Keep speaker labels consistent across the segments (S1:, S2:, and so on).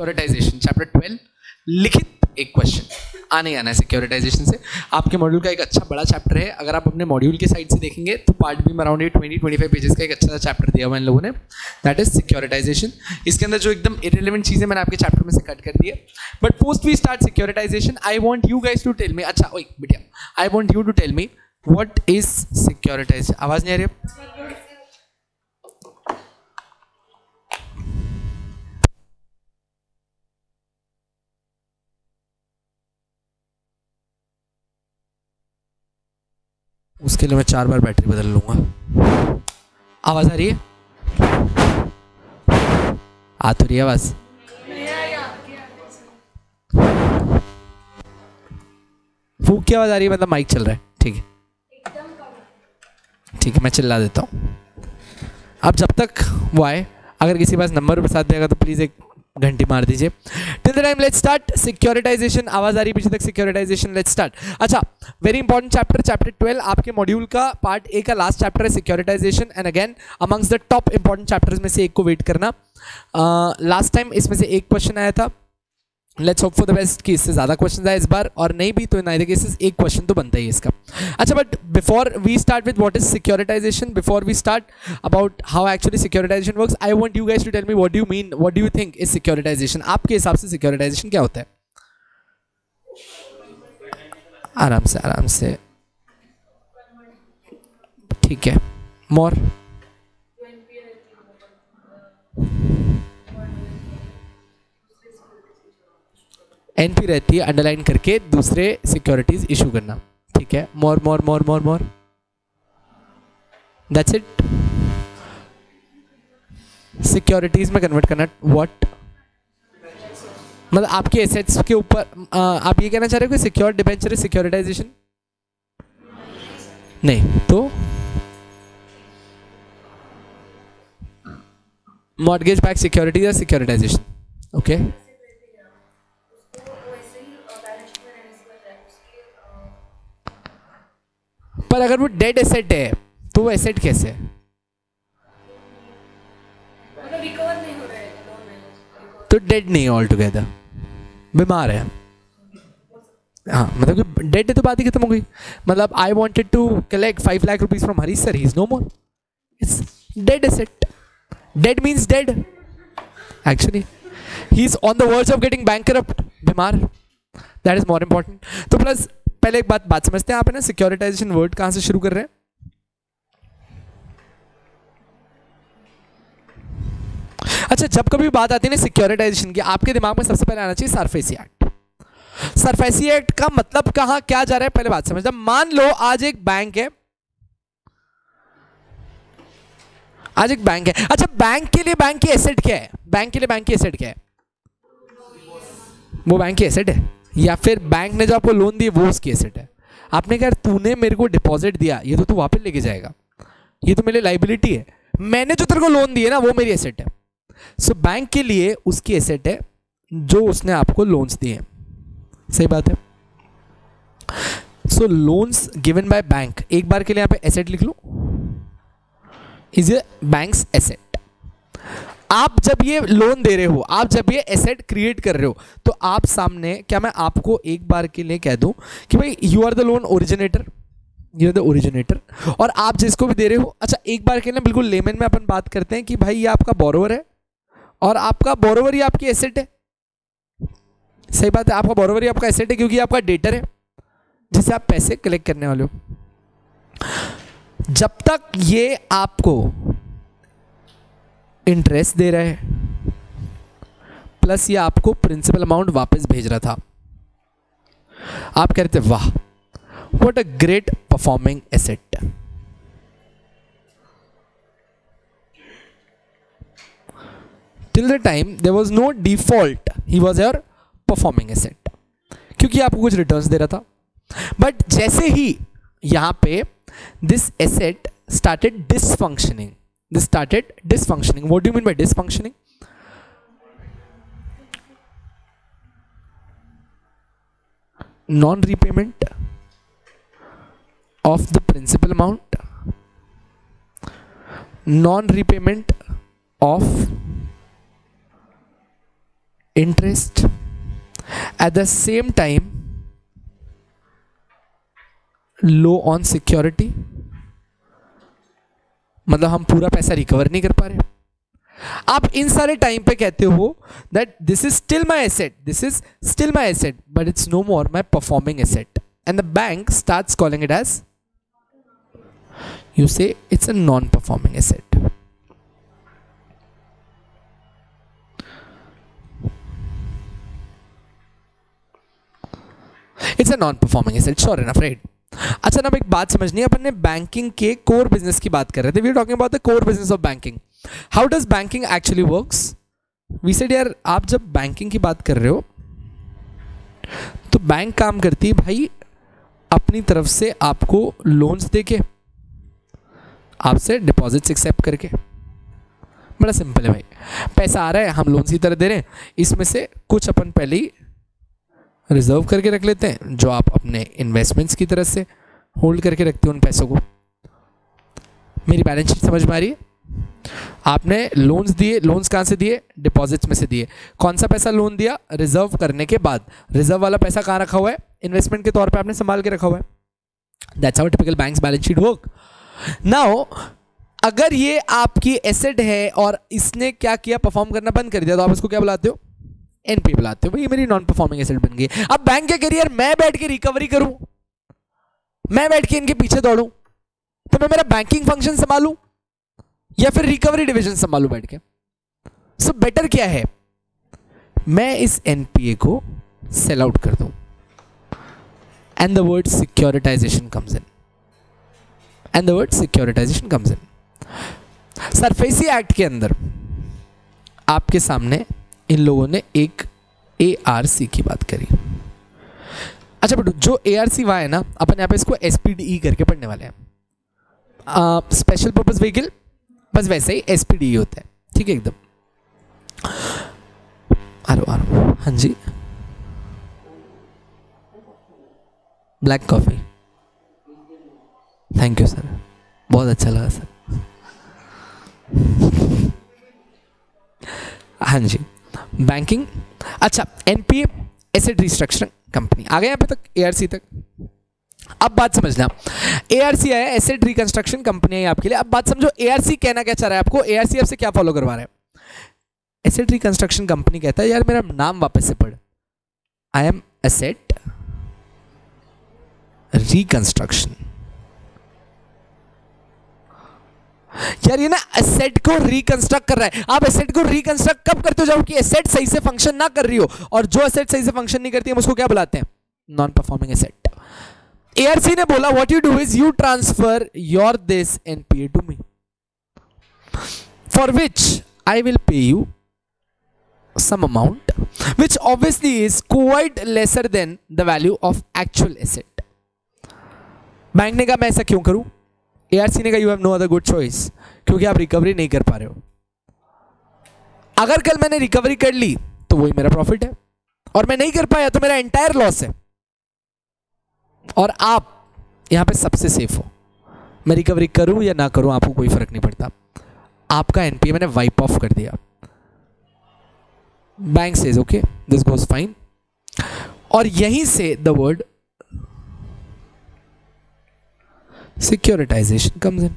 S1: Securitisation chapter 12 लिखित एक question आने ही आना है सिक्योरिटाइजेशन से। आपके मॉड्यूल का एक अच्छा बड़ा चैप्टर है, अगर आप अपने मॉड्यूल की साइड से देखेंगे तो पार्ट बी में अराउंड 20-25 पेजेस का एक अच्छा सा चैप्टर दिया हुआ इन लोगों ने, दैट इज सिक्योरिटाइजेशन। इसके अंदर जो एकदम इररिलेवेंट चीज़ें मैंने आपके चैप्टर में से कट कर दी है। But post we start securitisation I want you guys to tell me, अच्छा ओए बेटिया, I want you to tell me what is securitisation. आवाज़ नहीं आ रही है? उसके लिए मैं 4 बार बैटरी बदल लूंगा। आवाज आ रही है? आ तो रही है आवाज? फूक की आवाज आ रही है, मतलब माइक चल रहा है? ठीक है ठीक है, मैं चिल्ला देता हूँ। अब जब तक वो आए, अगर किसी पास नंबर बता देगा तो प्लीज एक घंटी मार दीजिए। Till the time let's start securitisation. आवाज आ रही है पीछे तक? Securitisation, let's start. अच्छा, वेरी इंपॉर्टेंट चैप्टर, चैप्टर 12 आपके मॉड्यूल का पार्ट ए का लास्ट चैप्टर है securitisation, and again amongst the top important chapters में से एक को वेट करना। लास्ट टाइम इसमें से एक क्वेश्चन आया था, let's hope for the best कि इससे ज्यादा क्वेश्चन आए इस बार, और नहीं भी तो इन आइदर केसेस एक क्वेश्चन तो बनता ही है इसका। अच्छा, but before we start with what is securitisation, before we start about how actually securitisation works, I want you guys to tell me what do you mean, what do you think is securitisation. आपके हिसाब से securitisation क्या होता है? आराम से, ठीक है। मोर एनपी रहती है, अंडरलाइन करके दूसरे सिक्योरिटीज इशू करना, ठीक है। मोर मोर मोर मोर मोर, दैट्स इट। सिक्योरिटीज में कन्वर्ट करना, व्हाट मतलब आपके एसेट्स के ऊपर आप ये कहना चाह रहे हो कि सिक्योर डिबेंचर इज सिक्योरिटाइजेशन? नहीं तो मॉर्गेज बैक सिक्योरिटी या सिक्योरिटाइजेशन, ओके। पर अगर वो डेड एसेट है तो वो एसेट कैसे है? तो डेड नहीं है ऑल टुगेदर, बीमार है। हाँ, मतलब कि डेड है तो बात ही खत्म हो गई। मतलब I wanted to collect 5 lakh rupees from Harish sir, he is no more, it's dead asset. Dead means dead, actually he is on the verge of getting bankrupt, बीमार, दैट इज मोर इंपॉर्टेंट। तो plus पहले एक बात समझते हैं, आप है ना सिक्योरिटाइजेशन वर्ड कहां से शुरू कर रहे हैं? अच्छा, जब कभी बात आती है ना सिक्योरिटाइजेशन की, आपके दिमाग में सबसे पहले आना चाहिए सरफेसी एक्ट। सरफेसी एक्ट का मतलब कहां क्या जा रहा है, पहले बात समझना। मान लो आज एक बैंक है, आज एक बैंक है। अच्छा, बैंक के लिए बैंक की एसेट क्या है? बैंक के लिए बैंक की एसेट क्या है? वो बैंक की एसेट है, या फिर बैंक ने जो आपको लोन दी वो उसकी एसेट है? आपने कहा तूने मेरे को डिपॉजिट दिया, ये तो तू वापस लेके जाएगा, ये तो मेरी लाइबिलिटी है, मैंने जो तेरे को लोन दिया ना वो मेरी एसेट है। सो बैंक के लिए उसकी एसेट है जो उसने आपको लोन्स दिए, सही बात है। सो लोन्स गिवन बाय बैंक, एक बार के लिए यहाँ पे एसेट लिख लो, इज ए बैंक्स एसेट। आप जब ये लोन दे रहे हो, आप जब ये एसेट क्रिएट कर रहे हो, तो आप सामने, क्या मैं आपको एक बार के लिए कह दूं कि भाई you are the loan originator, you are the originator, और आप जिसको भी दे रहे हो, अच्छा एक बार के लिए बिल्कुल लेमन में अपन बात करते हैं कि भाई ये आपका बोरोवर है और आपका बोरोवर ही आपकी एसेट है, सही बात है। आपका बोरोवर ही आपका एसेट है क्योंकि आपका डेटर है जिससे आप पैसे कलेक्ट करने वाले हो। जब तक ये आपको इंटरेस्ट दे रहा है प्लस ये आपको प्रिंसिपल अमाउंट वापस भेज रहा था, आप कहते वाह what a great performing asset. Till the time there was no default, he was your performing asset, क्योंकि आपको कुछ रिटर्न्स दे रहा था। बट जैसे ही यहां पे this asset started dysfunctioning, this started dysfunctioning. What do you mean by dysfunctioning? Non-repayment of the principal amount, non-repayment of interest, at the same time low on security, मतलब हम पूरा पैसा रिकवर नहीं कर पा रहे। आप इन सारे टाइम पे कहते हो that this is still my asset, this is still my asset, but it's no more my performing asset, and the bank starts calling it as, you say it's a non-performing asset. It's a non-performing asset, sure enough, right? अच्छा ना, अब एक बात समझनी है, अपन ने banking के कोर बिजनेस की बात कर रहे थे, we are talking about the core business of banking. How does banking actually works? We said यार, आप जब बैंकिंग की बात कर रहे हो तो बैंक काम करती है भाई अपनी तरफ से आपको लोन्स देके, आपसे डिपॉजिट्स एक्सेप्ट करके। बड़ा सिंपल है भाई, पैसा आ रहा है, हम लोन्स की तरह दे रहे हैं, इसमें से कुछ अपन पहले ही रिजर्व करके रख लेते हैं, जो आप अपने इन्वेस्टमेंट्स की तरह से होल्ड करके रखते हो उन पैसों को। मेरी बैलेंस शीट समझ में आ रही है? आपने लोन्स दिए, लोन्स कहाँ से दिए? डिपॉजिट्स में से दिए। कौन सा पैसा लोन दिया? रिजर्व करने के बाद। रिजर्व वाला पैसा कहाँ रखा हुआ है? इन्वेस्टमेंट के तौर पर आपने संभाल के रखा हुआ है। That's how typical banks balance sheet work. Now अगर ये आपकी एसेट है और इसने क्या किया, परफॉर्म करना बंद कर दिया, तो आप इसको क्या बुलाते हो? एनपीए बुलाते हो। भाई ये मेरी नॉन परफॉर्मिंग एसेट बन गई। अब बैंक क्या करिए, मैं बैठ के रिकवरी करूं, मैं बैठ के इनके पीछे दौड़ूं, तो मैं मेरा बैंकिंग फंक्शन संभालूं या फिर रिकवरी डिवीजन संभालूं बैठ के? सो बेटर क्या है, मैं इस एनपीए को सेल आउट कर दूं, and the word securitisation comes in, and the word securitisation comes in. SARFAESI act के अंदर आपके सामने इन लोगों ने एक एआरसी की बात करी। अच्छा बेटू, जो एआरसी वहां है ना, अपन यहाँ पे इसको एसपीडीई करके पढ़ने वाले हैं, स्पेशल पर्पस व्हीकल, बस वैसे ही एसपीडीई होता है, ठीक है एकदम। आरो हाँ जी, black coffee, thank you sir, बहुत अच्छा लगा सर। हाँ जी, बैंकिंग। अच्छा, एनपीए एसेट रिस्ट्रक्चरिंग कंपनी आ गए यहाँ पे तक, एआरसी तक। अब बात समझना, एआरसी आया, एसेट रिकंस्ट्रक्शन कंपनी है आपके लिए। अब बात समझो, एआरसी कहना क्या चाह रहा है आपको, एआरसी आपसे क्या फॉलो करवा रहा है? एसेट रिकंस्ट्रक्शन कंपनी कहता है यार मेरा नाम वापस से पढ़, आई एम एसेट रिकंस्ट्रक्शन। यार ये ना एसेट को रिकंस्ट्रक्ट कर रहा है। आप एसेट को रिकंस्ट्रक्ट कब करते हो? जब कि एसेट सही से फंक्शन ना कर रही हो, और जो एसेट सही से फंक्शन नहीं करती है उसको क्या बुलाते हैं? Non performing asset. एआरसी ने बोला what you do is you transfer your this NPA to me, for which I will pay you some amount which obviously is quite lesser than the value of actual asset। Bank ने कहा मैं ऐसा क्यों करूं? ARC ने कहा you have no other good choice, क्योंकि आप रिकवरी नहीं कर पा रहे हो। अगर कल मैंने रिकवरी कर ली तो वही मेरा प्रॉफिट है, और मैं नहीं कर पाया तो मेरा एंटायर लॉस है, और आप यहां पे सबसे सेफ हो। मैं रिकवरी करूं या ना करूं आपको कोई फर्क नहीं पड़ता, आपका एनपीए मैंने वाइप ऑफ कर दिया। Bank says okay this goes fine, और यहीं से the word securitisation comes in.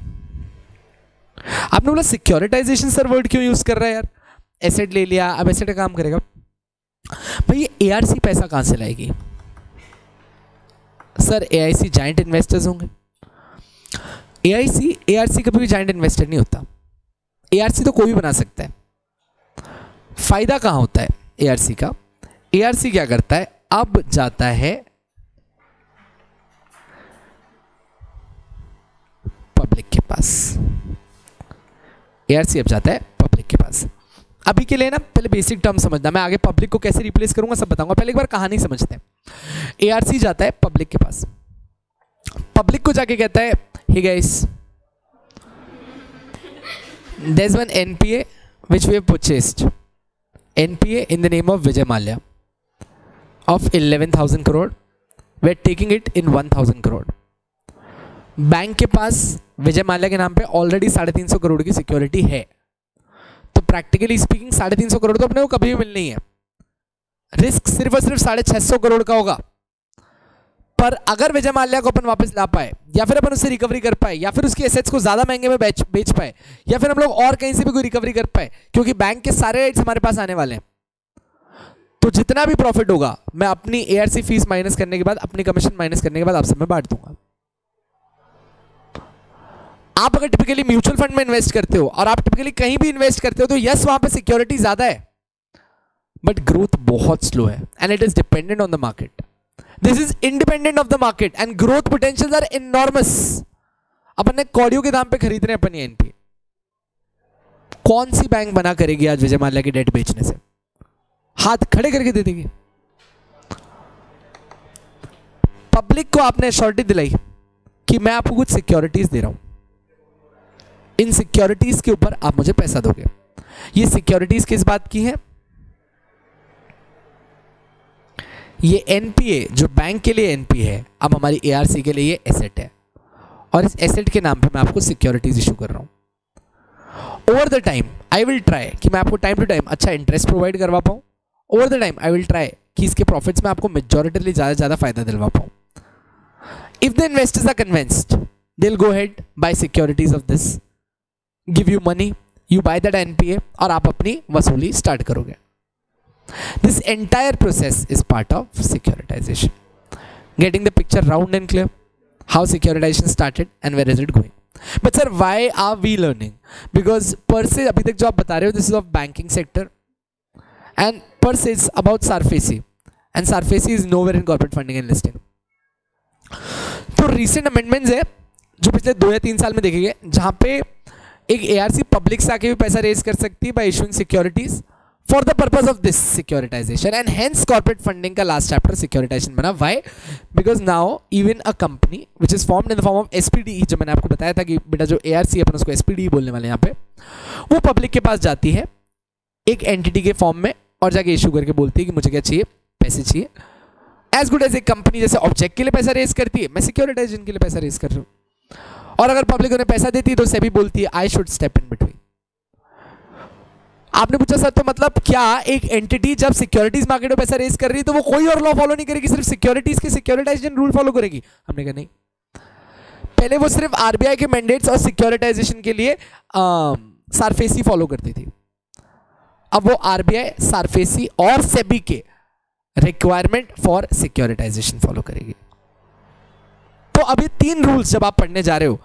S1: आपने बोला सिक्योरिटाइजेशन सर वर्ड क्यों यूज कर रहा है यार? एसेट ले लिया, अब एसेट का काम करेगा। भाई ये एआरसी पैसा कहां से लाएगी? सर एआईसी जाइंट इन्वेस्टर्स होंगे। एआरसी कभी भी जाइंट इन्वेस्टर नहीं होता। एआरसी तो कोई भी बना सकता है। फायदा कहां होता है एआरसी का? एआरसी क्या करता है, अब जाता है पब्लिक के पास। एआरसी अब जाता है पब्लिक के पास। अभी के लिए ना पहले बेसिक टर्म समझना, मैं आगे पब्लिक को कैसे रिप्लेस करूंगा सब बताऊंगा, पहले एक बार कहानी समझते हैं। एआरसी जाता है पब्लिक के पास, पब्लिक को जाके कहता है hey guys there is one NPA which we have purchased, NPA in the name of Vijay Mallya of 11,000 crore. We are taking it in 1,000 crore. Bank के पास विजय माल्या के नाम पे ऑलरेडी 350 करोड़ की सिक्योरिटी है, तो प्रैक्टिकली स्पीकिंग 350 करोड़ तो अपने को कभी भी मिलनी है। रिस्क सिर्फ और सिर्फ 650 करोड़ का होगा, पर अगर विजय माल्या को अपन वापस ला पाए, या फिर अपन उससे रिकवरी कर पाए, या फिर उसकी एसेट्स को ज्यादा महंगे में बेच पाए, या फिर हम लोग और कहीं से भी कोई रिकवरी कर पाए, क्योंकि बैंक के सारे राइट्स हमारे पास आने वाले हैं, तो जितना भी प्रॉफिट होगा मैं अपनी एआरसी फीस माइनस करने के बाद, अपनी कमीशन माइनस करने के बाद आप सब में बांट दूंगा। आप अगर टिपिकली म्यूचुअल फंड में इन्वेस्ट करते हो और आप टिपिकली कहीं भी इन्वेस्ट करते हो, तो यस वहां पे सिक्योरिटी ज्यादा है, बट ग्रोथ बहुत स्लो है, and it is dependent on the market. This is independent of the market and growth potentials are enormous. अपन ने कौड़ियों के दाम पे खरीद रहे हैं अपन ये एनपीए। कौन सी बैंक बना करेगी आज विजय माल्या की डेट बेचने से? हाथ खड़े करके दे देगी। पब्लिक को आपने श्योरिटी दिलाई कि मैं आपको कुछ सिक्योरिटीज दे रहा हूं, इन सिक्योरिटीज के ऊपर आप मुझे पैसा दोगे। ये सिक्योरिटीज किस बात की है? ये एनपीए जो बैंक के लिए एनपीए है, अब हमारी एआरसी के लिए ये एसेट है, और इस एसेट के नाम पे मैं आपको सिक्योरिटीज इशू कर रहा हूं। Over the time I will try कि मैं आपको टाइम टू टाइम अच्छा इंटरेस्ट प्रोवाइड करवा पाऊं। Over the time I will try कि इसके प्रॉफिट्स में आपको मेजॉरिटीली ज्यादा फायदा दिलवा पाऊं। If the investors are convinced, they will go ahead buy securities of this, give you money, you buy that NPA, और आप अपनी वसूली स्टार्ट करोगे। This entire process is part of securitization. Getting the picture round and clear, how securitization started and where is it going. But sir, why are we learning? Because per se अभी तक जो आप बता रहे हो, this is of banking sector, and per se it's about SARFAESI, and SARFAESI is nowhere in corporate funding and listing. तो recent amendments है जो पिछले 2 या 3 साल में देखे गए, जहाँ पे एक ARC पब्लिक से आके भी पैसा रेज कर सकती है by issuing securities for the purpose of this securitization, and hence corporate funding का last chapter securitization बना। Why? Because now even a company which is formed in the form of SPDE, जो मैंने आपको बताया था कि बेटा जो ARC है अपन उसको SPDE बोलने वाले यहाँ पे, वो पब्लिक के पास जाती है एक एंटिटी के फॉर्म में और जाके इशू करके बोलती है कि मुझे क्या चाहिए, पैसे चाहिए। एज गुड एज एक कंपनी जैसे ऑब्जेक्ट के लिए पैसा रेज करती है, मैं सिक्योरिटाइजेशन के लिए पैसा रेज कर रहा हूँ, और अगर पब्लिक उन्हें पैसा देती है तो सेबी बोलती है I should step in between. आपने पूछा सर तो मतलब क्या एक एंटिटी जब सिक्योरिटीज मार्केट में पैसा रेज कर रही है तो वो कोई और लॉ फॉलो नहीं करेगी, सिर्फ सिक्योरिटीज के सिक्योरिटाइजेशन रूल फॉलो करेगी? हमने कहा नहीं, पहले वो सिर्फ आरबीआई के मैंडेट्स और सिक्योरिटाइजेशन के लिए सारफेसी फॉलो करती थी। अब वो आरबीआई, सारफेसी और सेबी के रिक्वायरमेंट फॉर सिक्योरिटाइजेशन फॉलो करेगी। तो अभी 3 रूल्स जब आप पढ़ने जा रहे हो,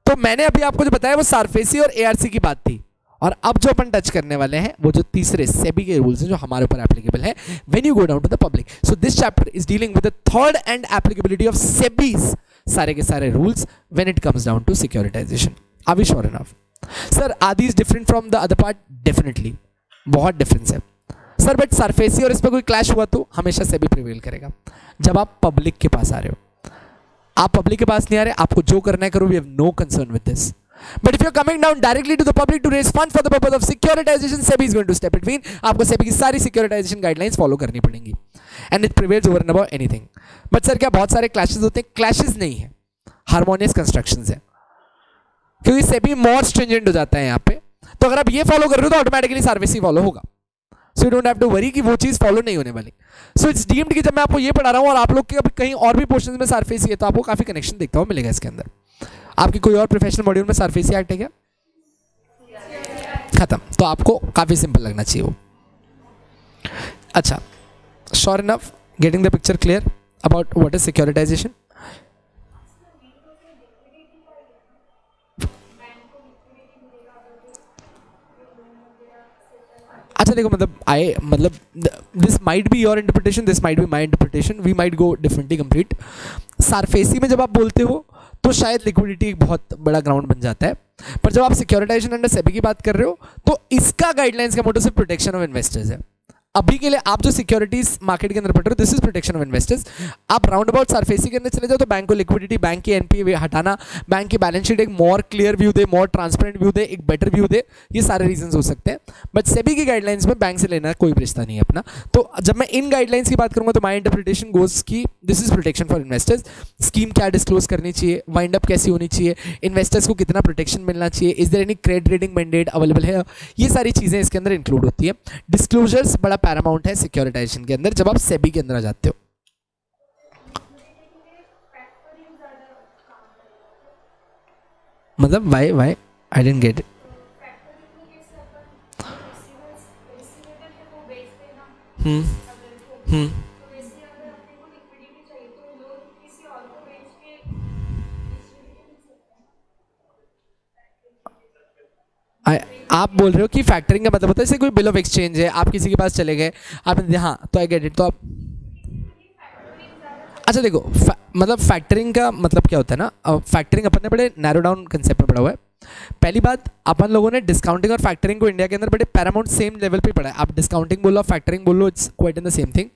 S1: तो मैंने अभी आपको जो बताया वो सारफेसी और एआरसी की बात थी, और अब जो अपन टच करने वाले हैं वो जो तीसरे सेबी के रूल्स हैं जो हमारे ऊपर एप्लीकेबल है when you go down to the public. So this chapter is dealing with the third and applicability of SEBI's सारे के सारे rules when it comes down to securitisation. Are we sure enough? Sir are these different from the other part? Definitely बहुत difference है sir, but SARFAESI और इस पर कोई clash हुआ तो हमेशा सेबी प्रिवेल करेगा। जब आप पब्लिक के पास आ रहे हो, आप पब्लिक के पास नहीं आ रहे, आपको जो करना है करो, we have no concern with this. But if you're coming down directly to the public to raise funds for the purpose of securitization, SEBI is going to step between. आपको SEBI की सारी securitization guidelines follow करनी पड़ेंगी, and it prevails over and above anything. But sir क्या बहुत सारे clashes होते हैं? Clashes नहीं है, harmonious constructions है, क्योंकि SEBI more stringent हो जाता है यहाँ पे। तो अगर आप ये follow कर रहे हो तो automatically SARFAESI follow होगा, so you don't have to worry कि वो चीज़ follow नहीं होने वाली। So it's deemed कि जब मैं आपको ये पढ़ा रहा हूँ और आप लोग के अभी कहीं और भी portions में SARFAESI है, तो आपको काफी connection देखता हुआ मिलेगा इसके अंदर। आपकी कोई और प्रोफेशनल मॉड्यूल में सरफेसी एक्ट है क्या? खत्म। तो आपको काफी सिंपल लगना चाहिए वो। अच्छा, sure enough, getting the picture clear about what is securitization? अच्छा देखो, मतलब this might be your interpretation, this might be my interpretation, we might go differently complete. SARFAESI में जब आप बोलते हो तो शायद लिक्विडिटी एक बहुत बड़ा ग्राउंड बन जाता है, पर जब आप सिक्योरिटाइजेशन अंडर सेबी की बात कर रहे हो तो इसका गाइडलाइंस का मोटो सिर्फ प्रोटेक्शन ऑफ इन्वेस्टर्स है। अभी के लिए आप जो सिक्योरिटीज मार्केट के अंदर पढ़ रहे हो, this is protection of investors. आप राउंड अबाउट सरफेसी के अंदर चले जाओ तो बैंक को लिक्विडिटी, बैंक की एनपीए हटाना, बैंक की बैलेंस शीट एक मोर क्लियर व्यू दे, मोर ट्रांसपेरेंट व्यू दे, एक बेटर व्यू दे, ये सारे रीजंस हो सकते हैं। बट सेबी की गाइडलाइंस में बैंक से लेना कोई रिश्ता नहीं है अपना। तो जब मैं इन गाइडलाइंस की बात करूंगा तो माई इंटरप्रिटेशन गोज की this is protection for investors. Scheme क्या डिस्क्लोज करनी चाहिए, वाइंड अप कैसी होनी चाहिए, इन्वेस्टर्स को कितना प्रोटेक्शन मिलना चाहिए, is there any credit rating mandate available है, ये सारी चीजें इसके अंदर इंक्लूड होती है। डिस्क्लोजर्स बड़ा पैरामाउंट है सिक्योरिटाइजेशन के अंदर जब आप सेबी के अंदर आ जाते हो। मतलब why I didn't get it. आप बोल रहे हो कि फैक्टरिंग का मतलब होता है जैसे कोई बिल ऑफ एक्सचेंज है, आप किसी के पास चले गए, आपने हाँ तो आई गेट इट। तो आप अच्छा देखो मतलब फैक्टरिंग का मतलब क्या होता है ना, फैक्टरिंग अपन ने बड़े नैरो डाउन कंसेप्ट में पढ़ा हुआ है। पहली बात, अपन लोगों ने डिस्काउंटिंग और फैक्टरिंग को इंडिया के अंदर बड़े पैरामाउंट सेम लेवल पे पढ़ा है। आप डिस्काउंटिंग बोलो फैक्टरिंग बोलो, it's quite in the same thing.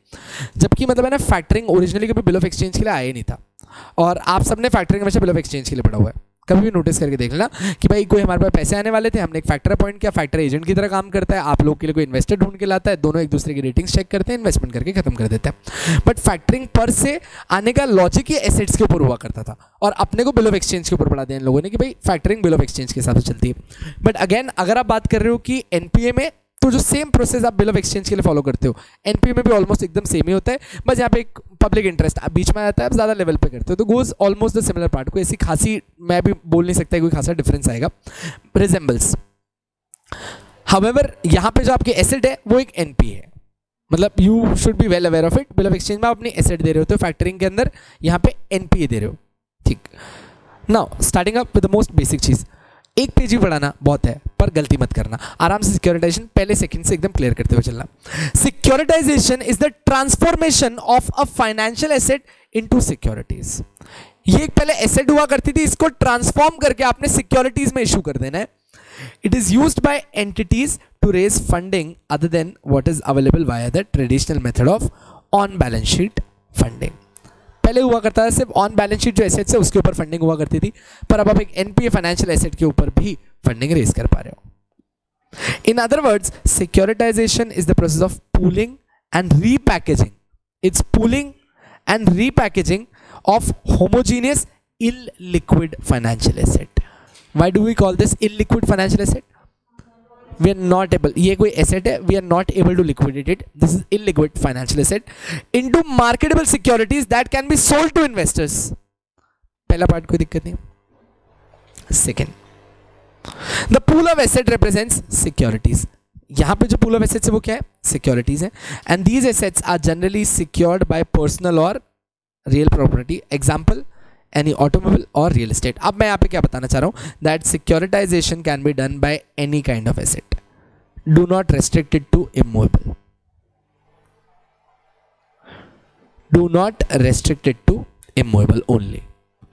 S1: जबकि मतलब है ना फैक्टरिंग ओरिजिनली कभी बिल ऑफ एक्सचेंज के लिए आया ही नहीं था, और आप सबने फैक्टरिंग हमेशा बिल ऑफ एक्सचेंज के लिए पढ़ा हुआ है। कभी भी नोटिस करके देख लेना कि भाई कोई हमारे पास पैसे आने वाले थे, हमने एक फैक्टर अपॉइंट किया, फैक्टर एजेंट की तरह काम करता है, आप लोग के लिए कोई इन्वेस्टर ढूंढ के लाता है, दोनों एक दूसरे की रेटिंग्स चेक करते हैं, इन्वेस्टमेंट करके खत्म कर देते हैं। बट फैक्टरिंग पर से आने का लॉजिक ही एसेट्स के ऊपर हुआ करता था, और अपने को बिल ऑफ एक्सचेंज के ऊपर पढ़ा दिया इन लोगों ने कि भाई फैक्टरिंग बिल ऑफ एक्सचेंज के हिसाब से चलती है। बट अगेन अगर आप बात कर रहे हो कि एनपीए में, तो जो सेम प्रोसेस आप बिल ऑफ एक्सचेंज के लिए फॉलो करते हो एनपीए में भी ऑलमोस्ट एकदम सेम ही होता है, बस यहाँ पे एक पब्लिक इंटरेस्ट बीच में आता है, आप ज़्यादा लेवल पे करते हो, तो goes almost the similar part. कोई ऐसी खासी मैं भी बोल नहीं सकता कोई खासा डिफरेंस आएगा, रिजेंबल्स। हाउएवर यहाँ पे जो आपके एसेट है वो एक एनपी है, मतलब you should be well aware of it. Bill of exchange में आप अपनी एसेट दे रहे हो तो फैक्टरिंग के अंदर यहाँ पे एनपीए दे रहे हो, ठीक। Now starting up with the most basic चीज़, एक पेज ही पढ़ाना बहुत है पर गलती मत करना, आराम से सिक्योरिटाइजेशन पहले सेकंड से एकदम क्लियर करते हुए चलना। Securitization is the transformation of a financial asset into securities. ये एक पहले एसेट हुआ करती थी, इसको ट्रांसफॉर्म करके आपने सिक्योरिटीज में इशू कर देना है। It is used by entities to raise funding other than what is available via the traditional method of on balance sheet funding. पहले हुआ करता था सिर्फ ऑन बैलेंस शीट जो एसेट्स है उसके ऊपर फंडिंग हुआ करती थी, पर अब आप एक एनपीए फाइनेंशियल एसेट के ऊपर भी फंडिंग रेज कर पा रहे हो। In other words, securitization is the process of pooling and repackaging, it's pooling and repackaging of homogeneous illiquid financial asset. Why do we call this illiquid financial asset? We are not able, ये कोई asset है, we are not able to liquidate it. This is illiquid financial asset into marketable securities that can be sold to investors. पहला part कोई दिक्कत नहीं। Second, the pool of asset represents securities. यहाँ पे जो pool of assets है वो क्या है? Securities है, and these assets are generally secured by personal or real property. Example, any automobile or real estate. अब मैं यहाँ पे क्या बताना चाह रहा हूँ, that securitization can be done by any kind of asset. Do not restrict it to immovable. Do not restrict it to immovable only.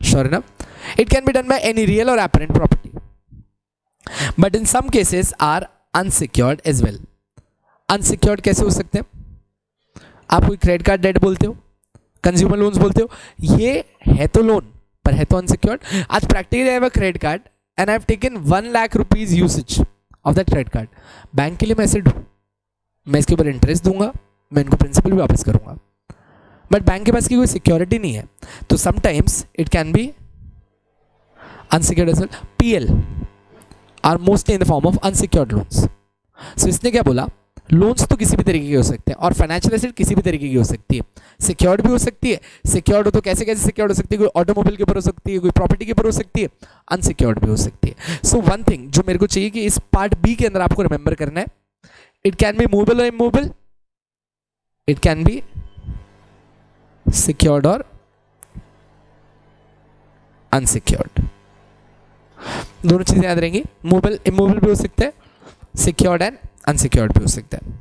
S1: Sure enough, it can be done by any real or apparent property, but in some cases are unsecured as well. Unsecured कैसे हो सकते हैं? आप कोई credit card debt बोलते हो, consumer loans बोलते हो, ये है तो लोन पर है तो अनसिक्योर्ड। आज practically I have a credit card and I have taken 1 lakh rupees usage of that credit card. Bank के लिए मैं एसेट हूं, मैं इसके ऊपर इंटरेस्ट दूंगा, मैं इनको प्रिंसिपल भी वापस करूंगा, बट बैंक के पास की कोई सिक्योरिटी नहीं है, तो sometimes it can be unsecured as well. PL are mostly in the form of unsecured loans. So इसने क्या बोला, लोन्स तो किसी भी तरीके के हो सकते हैं और फाइनेंशियल एसेट किसी भी तरीके की हो सकती है। सिक्योर्ड भी हो सकती है, सिक्योर्ड हो तो कैसे कैसे सिक्योर्ड हो सकती है, कोई ऑटोमोबाइल के ऊपर हो सकती है, कोई प्रॉपर्टी के ऊपर हो सकती है, अनसिक्योर्ड भी हो सकती है। सो वन थिंग जो मेरे को चाहिए कि इस पार्ट बी के अंदर आपको रिमेंबर करना है, इट कैन बी मूवेबल और immovable, it can B secured और अनसिक्योर्ड, दोनों चीजें याद रहेंगी। मूवेबल इमूवेबल भी हो सकता है, सिक्योर्ड एंड अनसिक्योर्ड भी हो सकता है।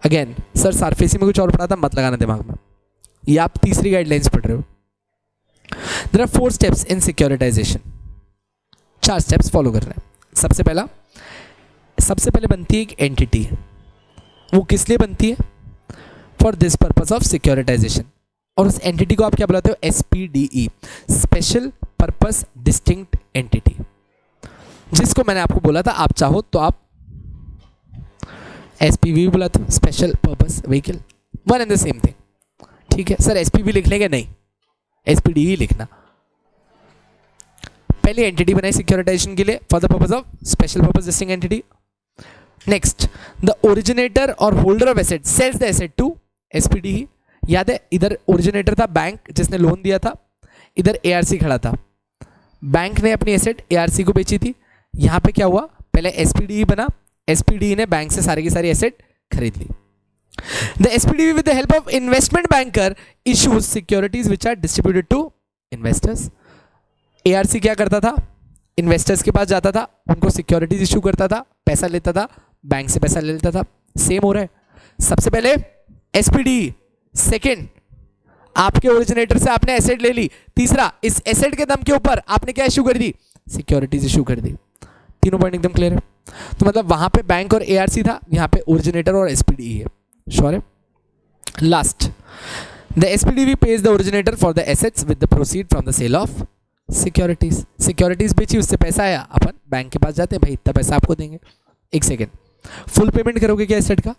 S1: अगेन सर सरफेसी में कुछ और पढ़ा था, मत लगाना दिमाग में, ये आप तीसरी गाइडलाइंस पढ़ रहे हो। There are 4 steps in securitization, 4 steps follow कर रहे हैं। सबसे पहले बनती है एक एंटिटी, वो किस लिए बनती है? For this purpose of securitization, और उस एंटिटी को आप क्या बुलाते हो? SPDE, special purpose distinct entity, जिसको मैंने आपको बोला था आप चाहो तो आप SPV बोला था, special purpose vehicle, one and the same thing. ठीक है सर, SPV लिख लेंगे? नहीं, SPDE लिखना। पहले एंटिटी बनाई सिक्योरिटाइजेशन के लिए for the purpose of special purpose distinct entity, next, the originator और holder of asset sells the asset to SPD. याद है, इधर ओरिजिनेटर था बैंक जिसने लोन दिया था, इधर एआरसी खड़ा था, बैंक ने अपनी एसेट एआरसी को बेची थी। यहां पे क्या हुआ, पहले एसपीडी बना, एसपीडी ने बैंक से सारी की सारी एसेट खरीद ली। The SPD with the help of investment banker issues securities which are distributed to investors. ARC क्या करता था, इन्वेस्टर्स के पास जाता था, उनको सिक्योरिटीज इशू करता था, पैसा लेता था, बैंक से पैसा ले लेता था। सेम हो रहा है, सबसे पहले एसपीडी, सेकेंड आपके ओरिजिनेटर से आपने एसेट ले ली, तीसरा इस एसेट के दम के ऊपर आपने क्या इशू कर दी, सिक्योरिटीज इशू कर दी। तीनों पॉइंट एकदम क्लियर है। तो मतलब वहां पे बैंक और एआरसी था, यहां पे ओरिजिनेटर और एसपीडी है। श्योर है। Last, the SPD pays the originator for the assets with the proceed from the sale of securities. Securities बेची, उससे पैसा आया, अपन बैंक के पास जाते हैं, भाई इतना पैसा आपको देंगे। एक सेकेंड, फुल पेमेंट करोगे क्या एसेट का,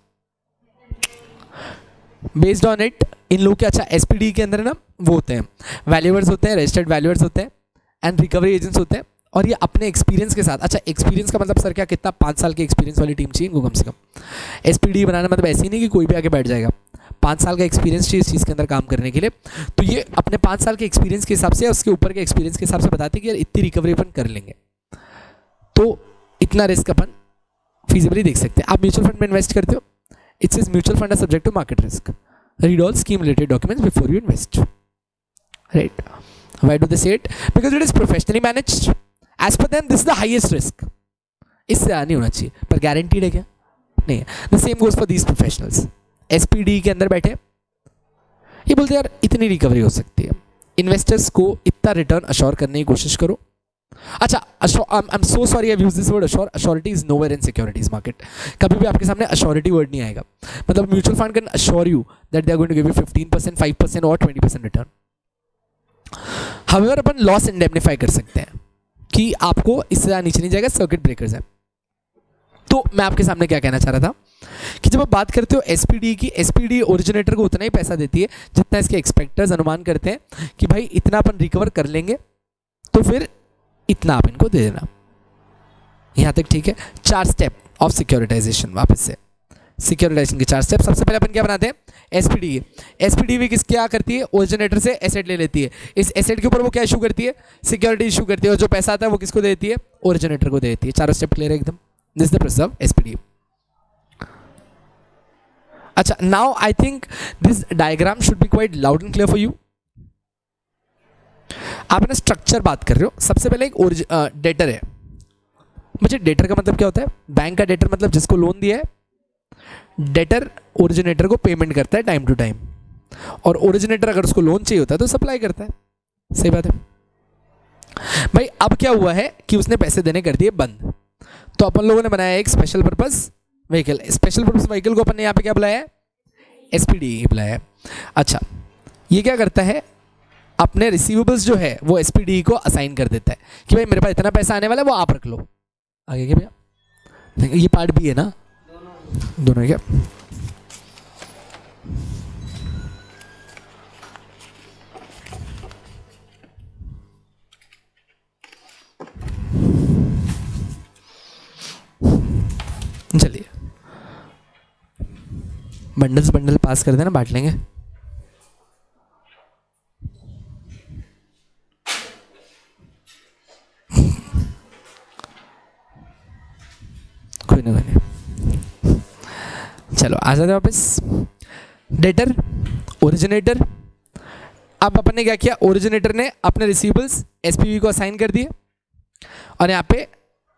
S1: बेस्ड ऑन इट इन लोग के। अच्छा, एसपीडी के अंदर ना वो होते हैं वैल्यूअर्स होते हैं, रजिस्टर्ड वैल्यूअर्स होते हैं एंड रिकवरी एजेंट्स होते हैं, और ये अपने एक्सपीरियंस के साथ। अच्छा, एक्सपीरियंस का मतलब सर क्या, कितना, 5 साल की एक्सपीरियंस वाली टीम चाहिए इनको कम से कम। एसपीडी बनाना मतलब ऐसे ही नहीं कि कोई भी आके बैठ जाएगा, 5 साल का एक्सपीरियंस चाहिए इस चीज़ के अंदर काम करने के लिए। तो ये अपने 5 साल के एक्सपीरियंस के हिसाब से, उसके ऊपर के एक्सपीरियंस के हिसाब से बताते हैं कि यार इतनी रिकवरी अपन कर लेंगे, तो इतना रिस्क अपन फीजिबली देख सकते हैं। आप म्यूचुअल फंड में इन्वेस्ट करते हो, it says mutual fund are subject to market risk, read all scheme related documents before you invest, right? Why do they say it? Because it is professionally managed, as per them this is the highest risk, इससे नहीं होना चाहिए, पर guaranteed है क्या, नहीं है। The same goes for these professionals। SPD के अंदर बैठे ये बोलते हैं यार इतनी रिकवरी हो सकती है, इन्वेस्टर्स को इतना रिटर्न अश्योर करने की कोशिश करो। अच्छा, I am so sorry I use this word assure, assurity is nowhere in securities market. कभी भी आपके सामने अश्योरिटी वर्ड नहीं आएगा। मतलब mutual fund can assure you that they are going to give you 15%, 5% और 20% रिटर्न। हाउएवर अपन loss indemnify कर सकते हैं कि आपको इससे ज़्यादा नीचे नहीं जाएगा, सर्किट ब्रेकर्स है। तो मैं आपके सामने क्या कहना चाह रहा था कि जब आप बात करते हो एसपीडी की, एसपीडी ओरिजिनेटर को उतना ही पैसा देती है जितना इसके एक्सपेक्टर्स अनुमान करते हैं कि भाई इतना अपन रिकवर कर लेंगे, तो फिर इतना आप इनको दे देना। यहां तक ठीक है। 4 स्टेप ऑफ सिक्योरिटाइजेशन, वापस से सिक्योरिटाइजेशन के 4 स्टेप। सबसे पहले अपन क्या बनाते हैं, एसपीडी। एसपीडी भी क्या करती है, ओरिजिनेटर से एसेट ले लेती है, इस एसेट के ऊपर वो क्या इशू करती है, सिक्योरिटी इशू करती है, और जो पैसा आता है वो किसको देती है, ओरिजिनेटर को देती है। 4 स्टेप क्लियर है एकदम। This is the process of SPD. अच्छा, now I think this diagram should be quite loud and clear for you. आप ना स्ट्रक्चर बात कर रहे हो। सबसे पहले एक डेटर है। मुझे डेटर का मतलब क्या होता है, बैंक का डेटर मतलब जिसको लोन दिया है। डेटर ओरिजिनेटर को पेमेंट करता है टाइम टू टाइम, और ओरिजिनेटर अगर उसको लोन चाहिए होता है तो सप्लाई करता है। सही बात है भाई। अब क्या हुआ है कि उसने पैसे देने कर दिए बंद, तो अपन लोगों ने बनाया एक special purpose vehicle. Special purpose vehicle को अपन ने यहाँ पे क्या बुलाया है, एसपीडी बुलाया है। अच्छा, ये क्या करता है, अपने रिसीवेबल्स जो है वो एसपीडी को असाइन कर देता है कि भाई मेरे पास इतना पैसा आने वाला है, वो आप रख लो। आगे क्या भैया, ये पार्ट भी है ना, दोनों है क्या। चलिए बंडल पास कर देना, बांट लेंगे। कोई नहीं, चलो आ जाते वापस। Debtor, originator. अब अपन ने क्या किया, ओरिजिनेटर ने अपने रिसीवेबल्स एसपीवी को असाइन कर दिए, और यहाँ पे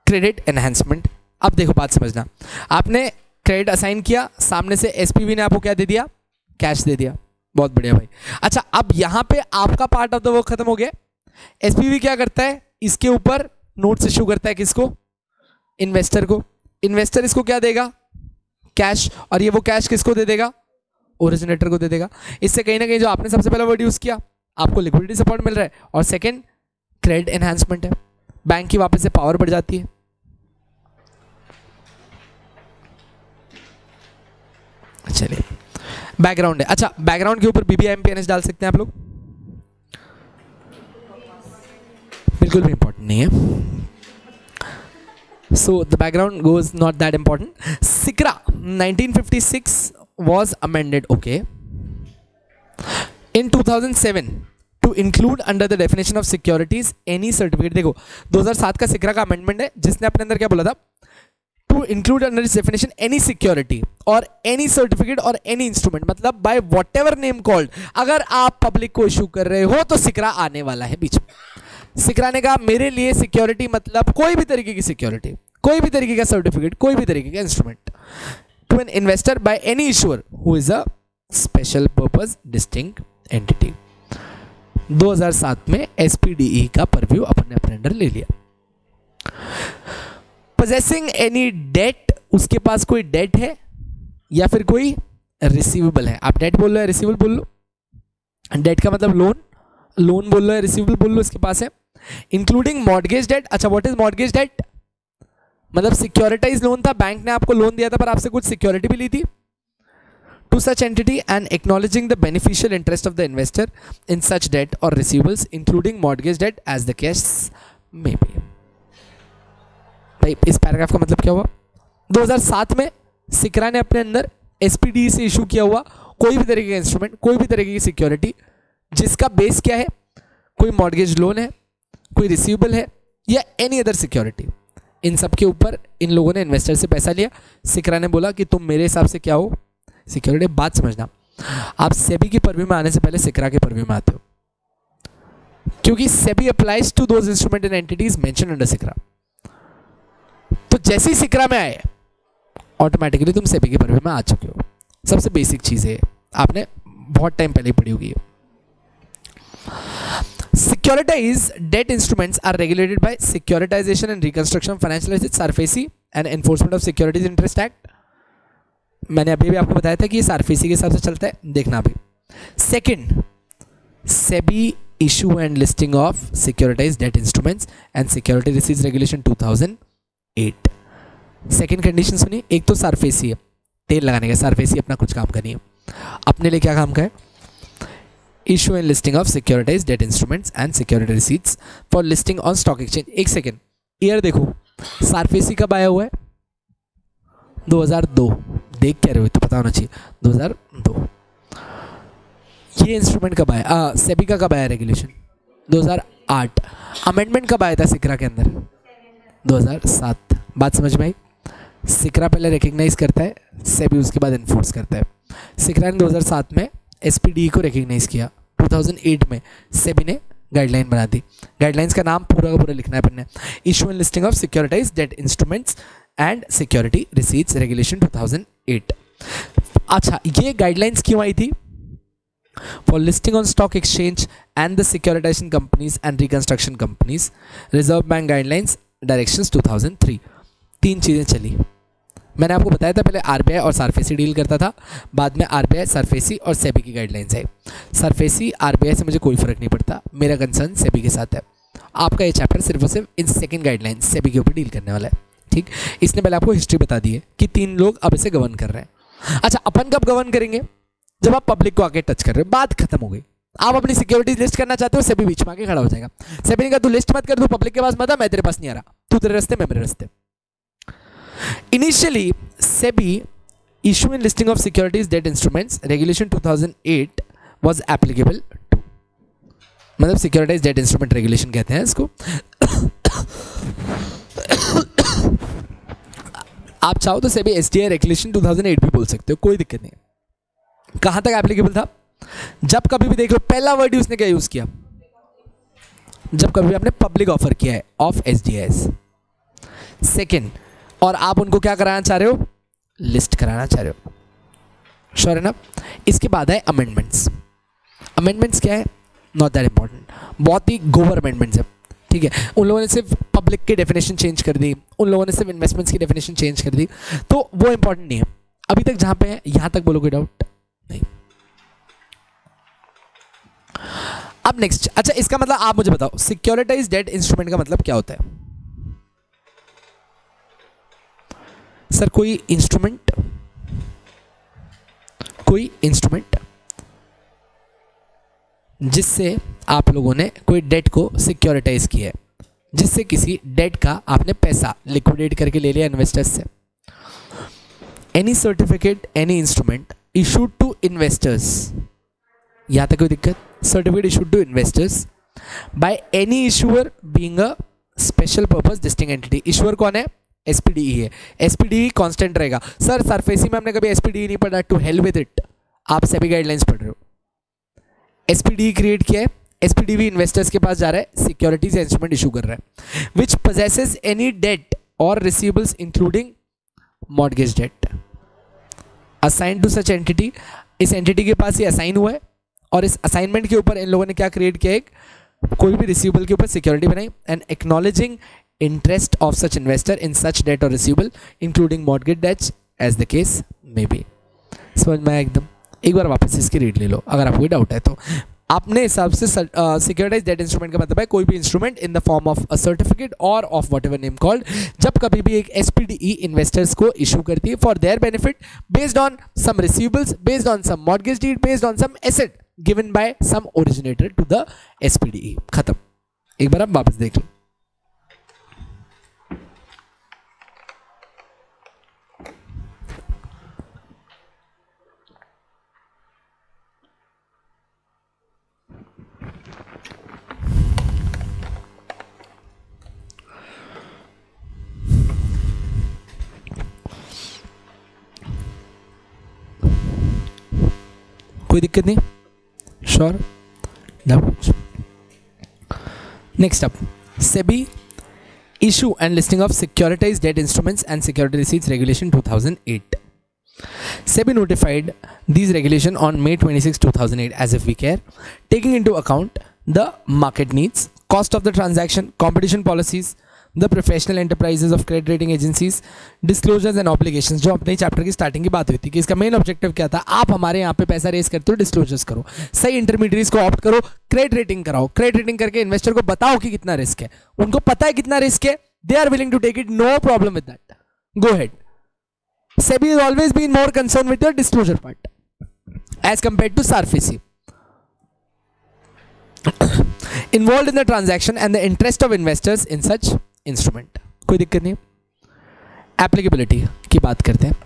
S1: क्रेडिट एनहांसमेंट। अब देखो बात समझना, आपने क्रेडिट असाइन किया, सामने से एसपीवी ने आपको क्या दे दिया, कैश दे दिया। बहुत बढ़िया भाई। अच्छा, अब यहाँ पे आपका पार्ट ऑफ द वर्क खत्म हो गया। एसपीवी क्या करता है, इसके ऊपर नोट्स इशू करता है, किसको, इन्वेस्टर को। इन्वेस्टर इसको क्या देगा, कैश, और ये वो कैश किसको दे देगा, ओरिजिनेटर को दे देगा। इससे कहीं ना कहीं जो आपने सबसे पहला वर्ड यूज किया, आपको लिक्विडिटी सपोर्ट मिल रहा है, और सेकंड क्रेडिट एनहांसमेंट है, बैंक की वापस से पावर बढ़ जाती है। चलिए बैकग्राउंड है। अच्छा, बैकग्राउंड के ऊपर बीबीआईएमपीएनएस डाल सकते हैं आप लोग, बिल्कुल भी इंपॉर्टेंट नहीं है। So the background goes not that important. SICRA 1956 was amended, okay, in 2007 to include under the definition of securities any certificate. देखो 2007 का सिक्रा का अमेंडमेंट है जिसने अपने अंदर क्या बोला था, टू इंक्लूड अंडर इस डेफिनेशन एनी सिक्योरिटी और एनी सर्टिफिकेट और एनी इंस्ट्रूमेंट, मतलब by what ever name called, अगर आप पब्लिक को इशू कर रहे हो तो सिक्रा आने वाला है बीच में। सिक्रा ने कहा मेरे लिए सिक्योरिटी मतलब कोई भी तरीके की सिक्योरिटी, कोई भी तरीके का सर्टिफिकेट, कोई भी तरीके का instrument to an investor by any issuer who is a special purpose distinct entity. 2007 में एसपीडीई का परव्यू अपने अंडर ले लिया। पोजेसिंग एनी डेट, उसके पास कोई डेट है या फिर कोई रिसीवेबल है। आप डेट बोल लो या रिसीवेबल बोल लो, डेट का मतलब लोन, लोन बोल लो या रिसीवेबल बोल लो, इसके पास है। Including mortgage debt. अच्छा, व्हाट इज मॉर्गेज डेट? मतलब सिक्योरिटाइज लोन था, बैंक ने आपको लोन दिया था पर आपसे कुछ सिक्योरिटी भी ली थी। To such entity and acknowledging the beneficial interest of the investor in such debt और receivables including mortgage debt as the case may be. भाई इस पैराग्राफ का मतलब क्या हुआ? 2007 में सिक्रा ने अपने अंदर एसपीडी से इशू किया हुआ कोई भी तरीके का इंस्ट्रूमेंट, कोई भी तरीके की सिक्योरिटी जिसका बेस क्या है, कोई मॉर्गेज लोन है, कोई रिसीवेबल है या एनी अदर सिक्योरिटी, इन सब के ऊपर इन लोगों ने इन्वेस्टर से पैसा लिया। सिक्रा ने बोला कि तुम मेरे हिसाब से क्या हो सिक्योरिटी। बात समझना, आप सेबी की परव्यू में आने से पहले सिक्रा के परव्यू में आते हो, क्योंकि SEBI applies to those instrument and entities mention under SCRA. तो जैसे ही सिक्रा में आए ऑटोमेटिकली तुम सेबी के परव्यू में आ चुके हो। सबसे बेसिक चीज है, आपने बहुत टाइम पहले पढ़ी होगी। Securitized debt instruments are regulated by Securitization and Reconstruction of Financial Assets SARFAESI and Enforcement of Securities Interest Act। मैंने अभी भी आपको बताया था कि ये SARFAESI के हिसाब से चलता है, देखना अभी। Second, SEBI issue and listing of securitized debt instruments and security receipts regulation 2008। Second condition सुनिए, एक तो SARFAESI है, तेल लगाने का। SARFAESI अपना कुछ काम करनी है, अपने लिए क्या काम का है? Issue and listing of securitise debt instruments and security receipts for listing on stock exchange. एक सेकेंड, ईयर देखो, SARFAESI कब आया हुआ है? 2002। देख क्या रहे हो, तो पता होना चाहिए 2002। ये इंस्ट्रूमेंट कब आया? सेबी का कब आया रेगुलेशन? 2008। अमेंडमेंट कब आया था सिक्रा के अंदर? 2007। बात समझ में आई? सिक्रा पहले रिकग्नाइज करता है, सेबी उसके बाद इन्फोर्स करता है। सिक्रा ने 2007 में एसपीडी को रिकग्नाइज किया, 2008 में सेबी ने गाइडलाइन बना दी। गाइडलाइंस का नाम पूरा का पूरा लिखना है अपन ने, issue and listing of securitise debt instruments and security receipts regulation 2008। अच्छा, ये गाइडलाइंस क्यों आई थी? For listing on stock exchange and the securitization companies and reconstruction companies, reserve bank guidelines directions 2003। तीन चीज़ें चली। मैंने आपको बताया था पहले आरबीआई और SARFAESI डील करता था, बाद में आरबीआई, SARFAESI और सेबी की गाइडलाइंस है। SARFAESI आरबीआई से मुझे कोई फर्क नहीं पड़ता, मेरा कंसर्न सेबी के साथ है। आपका ये चैप्टर सिर्फ और सिर्फ इन सेकंड गाइडलाइंस सेबी के ऊपर डील करने वाला है, ठीक। इसने पहले आपको हिस्ट्री बता दी है कि तीन लोग अब इसे गवर्न कर रहे हैं। अच्छा, अपन कब गवर्न करेंगे? जब आप पब्लिक को आके टच कर रहे हो, बात खत्म हो गई। आप अपनी सिक्योरिटीज लिस्ट करना चाहते हो, सेबी बीच में आके खड़ा हो जाएगा। सेबी ने कहा तू लिस्ट मत कर, तू पब्लिक के पास मत आ, मैं तेरे पास नहीं आ रहा, तू तेरे रास्ते, मैं मेरे रास्ते। Initially, SEBI issue and listing of securities debt instruments regulation 2008 was applicable to, मतलब सिक्योरिटाइज डेट इंस्ट्रूमेंट रेगुलेशन कहते हैं इसको। आप चाहो तो SEBI SDI रेगुलेशन 2008 भी बोल सकते हो, कोई दिक्कत नहीं है। कहां तक एप्लीकेबल था? जब कभी भी देख लो, पहला वर्ड ही उसने क्या यूज किया? जब कभी भी आपने पब्लिक ऑफर किया है ऑफ SDIs। सेकेंड, और आप उनको क्या कराना चाह रहे हो? लिस्ट कराना चाह रहे हो, श्योर है ना? इसके बाद है अमेंडमेंट्स। अमेंडमेंट्स क्या है? नॉट दैट इंपॉर्टेंट, बहुत ही गोवर अमेंडमेंट्स है, ठीक है। उन लोगों ने सिर्फ पब्लिक की डेफिनेशन चेंज कर दी, उन लोगों ने सिर्फ इन्वेस्टमेंट्स की डेफिनेशन चेंज कर दी, तो वो इंपॉर्टेंट नहीं है। अभी तक जहां पे है यहां तक बोलो, कोई डाउट नहीं। अब नेक्स्ट, अच्छा इसका मतलब आप मुझे बताओ, सिक्योरिटाइज डेट इंस्ट्रूमेंट का मतलब क्या होता है? सर कोई इंस्ट्रूमेंट जिससे आप लोगों ने कोई डेट को सिक्योरिटाइज किया है, जिससे किसी डेट का आपने पैसा लिक्विडेट करके ले लिया इन्वेस्टर्स से। Any certificate any instrument issued to investors, यहां तक कोई दिक्कत? Certificate issued to investors by any issuer being a special purpose distinct entity. Issuer कौन है? एसपीडीई है। एसपीडीई कांस्टेंट रहेगा। सर सरफेसी में हमने कभी एसपीडीई नहीं पढ़ा, टू हेल विद इट, आप सेबी गाइडलाइंस पढ़ रहे हो। एसपीडीई क्रिएट किया है, एसपीडीवी इन्वेस्टर्स के पास जा रहा है, सिक्योरिटीज या इंस्ट्रूमेंट इशू कर रहा है, विच पोजेसेस एनी डेट और receivables including mortgage debt assign to such entity. इस एंटिटी के पास ये असाइन हुआ है और इस असाइनमेंट के ऊपर इन लोगों ने क्या क्रिएट किया, एक कोई भी रिसीवेबल के ऊपर सिक्योरिटी बनाई, and acknowledging interest of such investor in such debt और receivable including mortgage debts as the case may be. समझ में आया एकदम? एक बार वापस इसकी रीड ले लो अगर आपको कोई डाउट है तो। अपने हिसाब से सिक्योरिटाइज डेट इंस्ट्रूमेंट का मतलब है कोई भी instrument in the form of a certificate और of whatever name called, जब कभी भी एक एसपीडीई इन्वेस्टर्स को इशू करती है for their benefit based on some receivables, based on some mortgage deed, based on some asset given by some originator to the SPDE. खत्म। एक बार आप वापस देख लो। कोई दिक्कत नहीं? Sure? Next up, SEBI issue and listing of सिक्योरिटाइज्ड date instruments and security receipts regulation 2008. SEBI notified these regulation on May 26, 2008 as if we care, taking into account the market needs, cost of the transaction, competition policies, the professional enterprises of credit rating agencies, disclosures and obligations। जो अपने chapter की starting की बात हुई थी कि इसका main objective क्या था, आप हमारे यहाँ पे पैसा रेस करते हो, डिस्क्लोजर्स करो, सही इंटरमीडिएट्स को ऑप्ट करो, क्रेडिट रेटिंग कराओ, क्रेडिट रेटिंग करके इन्वेस्टर को बताओ कि कितना रिस्क है, उनको पता है कितना रिस्क है, they are willing to take it, no problem with that, go ahead. SEBI has always been more concerned with the disclosure part as compared to SARFAESI. Involved in the transaction and the interest of investors in such instrument. कोई दिक्कत नहीं। Applicability की बात करते हैं।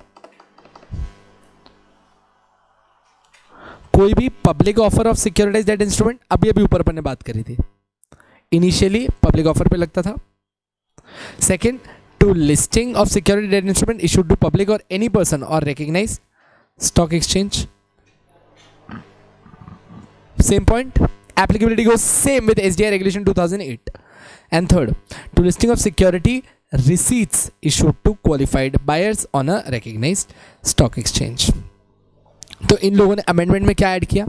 S1: कोई भी public offer of सिक्योरिटाइज्ड debt instrument, अभी अभी ऊपर अपन ने बात करी थी, इनिशियली पब्लिक ऑफर पे लगता था। Second, to listing of security debt instrument issued to public or any person or recognized stock exchange. Same point. Applicability goes same with SDI regulation 2008. And third, to listing of security receipts issued to qualified buyers on a recognized stock exchange. तो इन लोगों ने amendment में क्या add किया?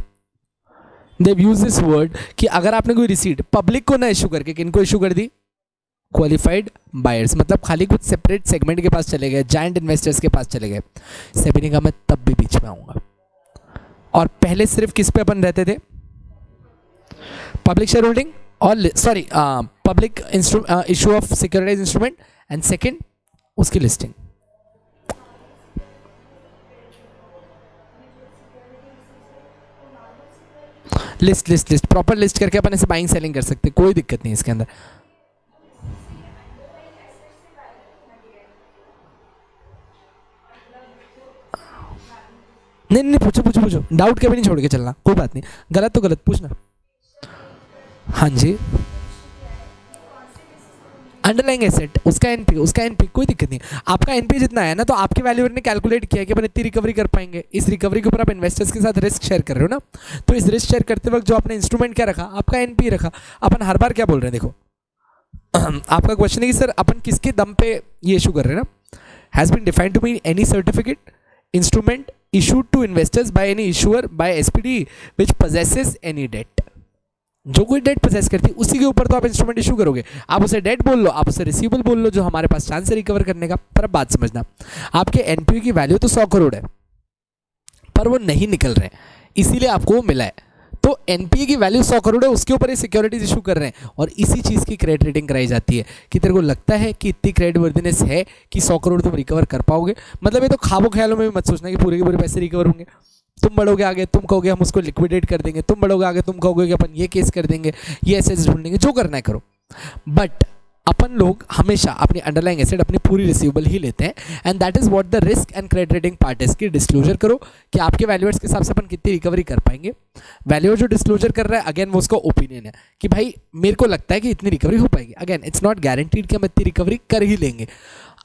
S1: They've used this word कि अगर आपने कोई रिसीट पब्लिक को ना इशू करके किनको इशू कर दी, क्वालिफाइड बायर्स, मतलब खाली कुछ सेपरेट सेगमेंट के पास चले गए, जायंट इन्वेस्टर्स के पास चले गए, सेबी ने कहा मैं तब भी बीच में आऊंगा। और पहले सिर्फ किस पे अपन रहते थे? पब्लिक शेयर होल्डिंग और sorry public issue of सिक्योरिटाइज्ड instrument and second उसकी लिस्टिंग। लिस्ट प्रॉपर लिस्ट करके अपन ऐसे बाइंग सेलिंग कर सकते, कोई दिक्कत नहीं इसके अंदर। नहीं पूछो, डाउट कभी नहीं छोड़ के चलना, कोई बात नहीं, गलत तो गलत पूछना। हाँ जी, अंडरलाइंग एसेट, उसका एनपी कोई दिक्कत नहीं। आपका एनपी जितना है ना, तो आपके वैल्यूअर ने कैलकुलेट किया कि अपन इतनी रिकवरी कर पाएंगे, इस रिकवरी के ऊपर आप इन्वेस्टर्स के साथ रिस्क शेयर कर रहे हो ना, तो इस रिस्क शेयर करते वक्त जो आपने इंस्ट्रूमेंट क्या रखा, आपका एनपी रखा। अपन हर बार क्या बोल रहे हैं, देखो आपका क्वेश्चन है कि सर अपन किसके दम पे ये इशू कर रहे हैं ना, has been defined to mean any certificate instrument issued to investors by any issuer by SPD which possesses any debt। जो कोई डेट पोजेस करती है उसी के ऊपर तो आप इंस्ट्रूमेंट इशू करोगे। आप उसे डेट बोल लो, आप उसे रिसीवेबल बोल लो, जो हमारे पास चांस है रिकवर करने का। पर अब बात समझना, आपके एनपीयू की वैल्यू तो 100 करोड़ है, पर वो नहीं निकल रहे हैं, इसीलिए आपको वो मिला है। तो एनपीए की वैल्यू 100 करोड़ है, उसके ऊपर ये सिक्योरिटीज इशू कर रहे हैं, और इसी चीज़ की क्रेडिट रेटिंग कराई जाती है कि तेरे को लगता है कि इतनी क्रेडिट वर्दिनेस है कि 100 करोड़ तुम रिकवर कर पाओगे। मतलब ये तो ख्वाबों ख्यालों में भी मत सोचना कि पूरे के पूरे पैसे रिकवर होंगे। तुम बढ़ोगे आगे, तुम कहोगे हम उसको लिक्विडेट कर देंगे, तुम बढ़ोगे आगे, तुम कहोगे कि अपन ये केस कर देंगे, ये एसेट्स ढूंढ लेंगे, जो करना है करो, बट अपन लोग हमेशा अपनी अंडरलाइंग एसेट अपनी पूरी रिसीवेबल ही लेते हैं, and that is what the risk and credit rating part is की डिस्क्लोजर करो कि आपके वैल्यूअर्स के हिसाब से अपन कितनी रिकवरी कर पाएंगे। वैल्यूअर जो डिस्क्लोजर कर रहा है अगेन वो उसका ओपिनियन है कि भाई मेरे को लगता है कि इतनी रिकवरी हो पाएगी। अगेन इट्स नॉट गारंटीड कि हम इतनी रिकवरी कर ही लेंगे।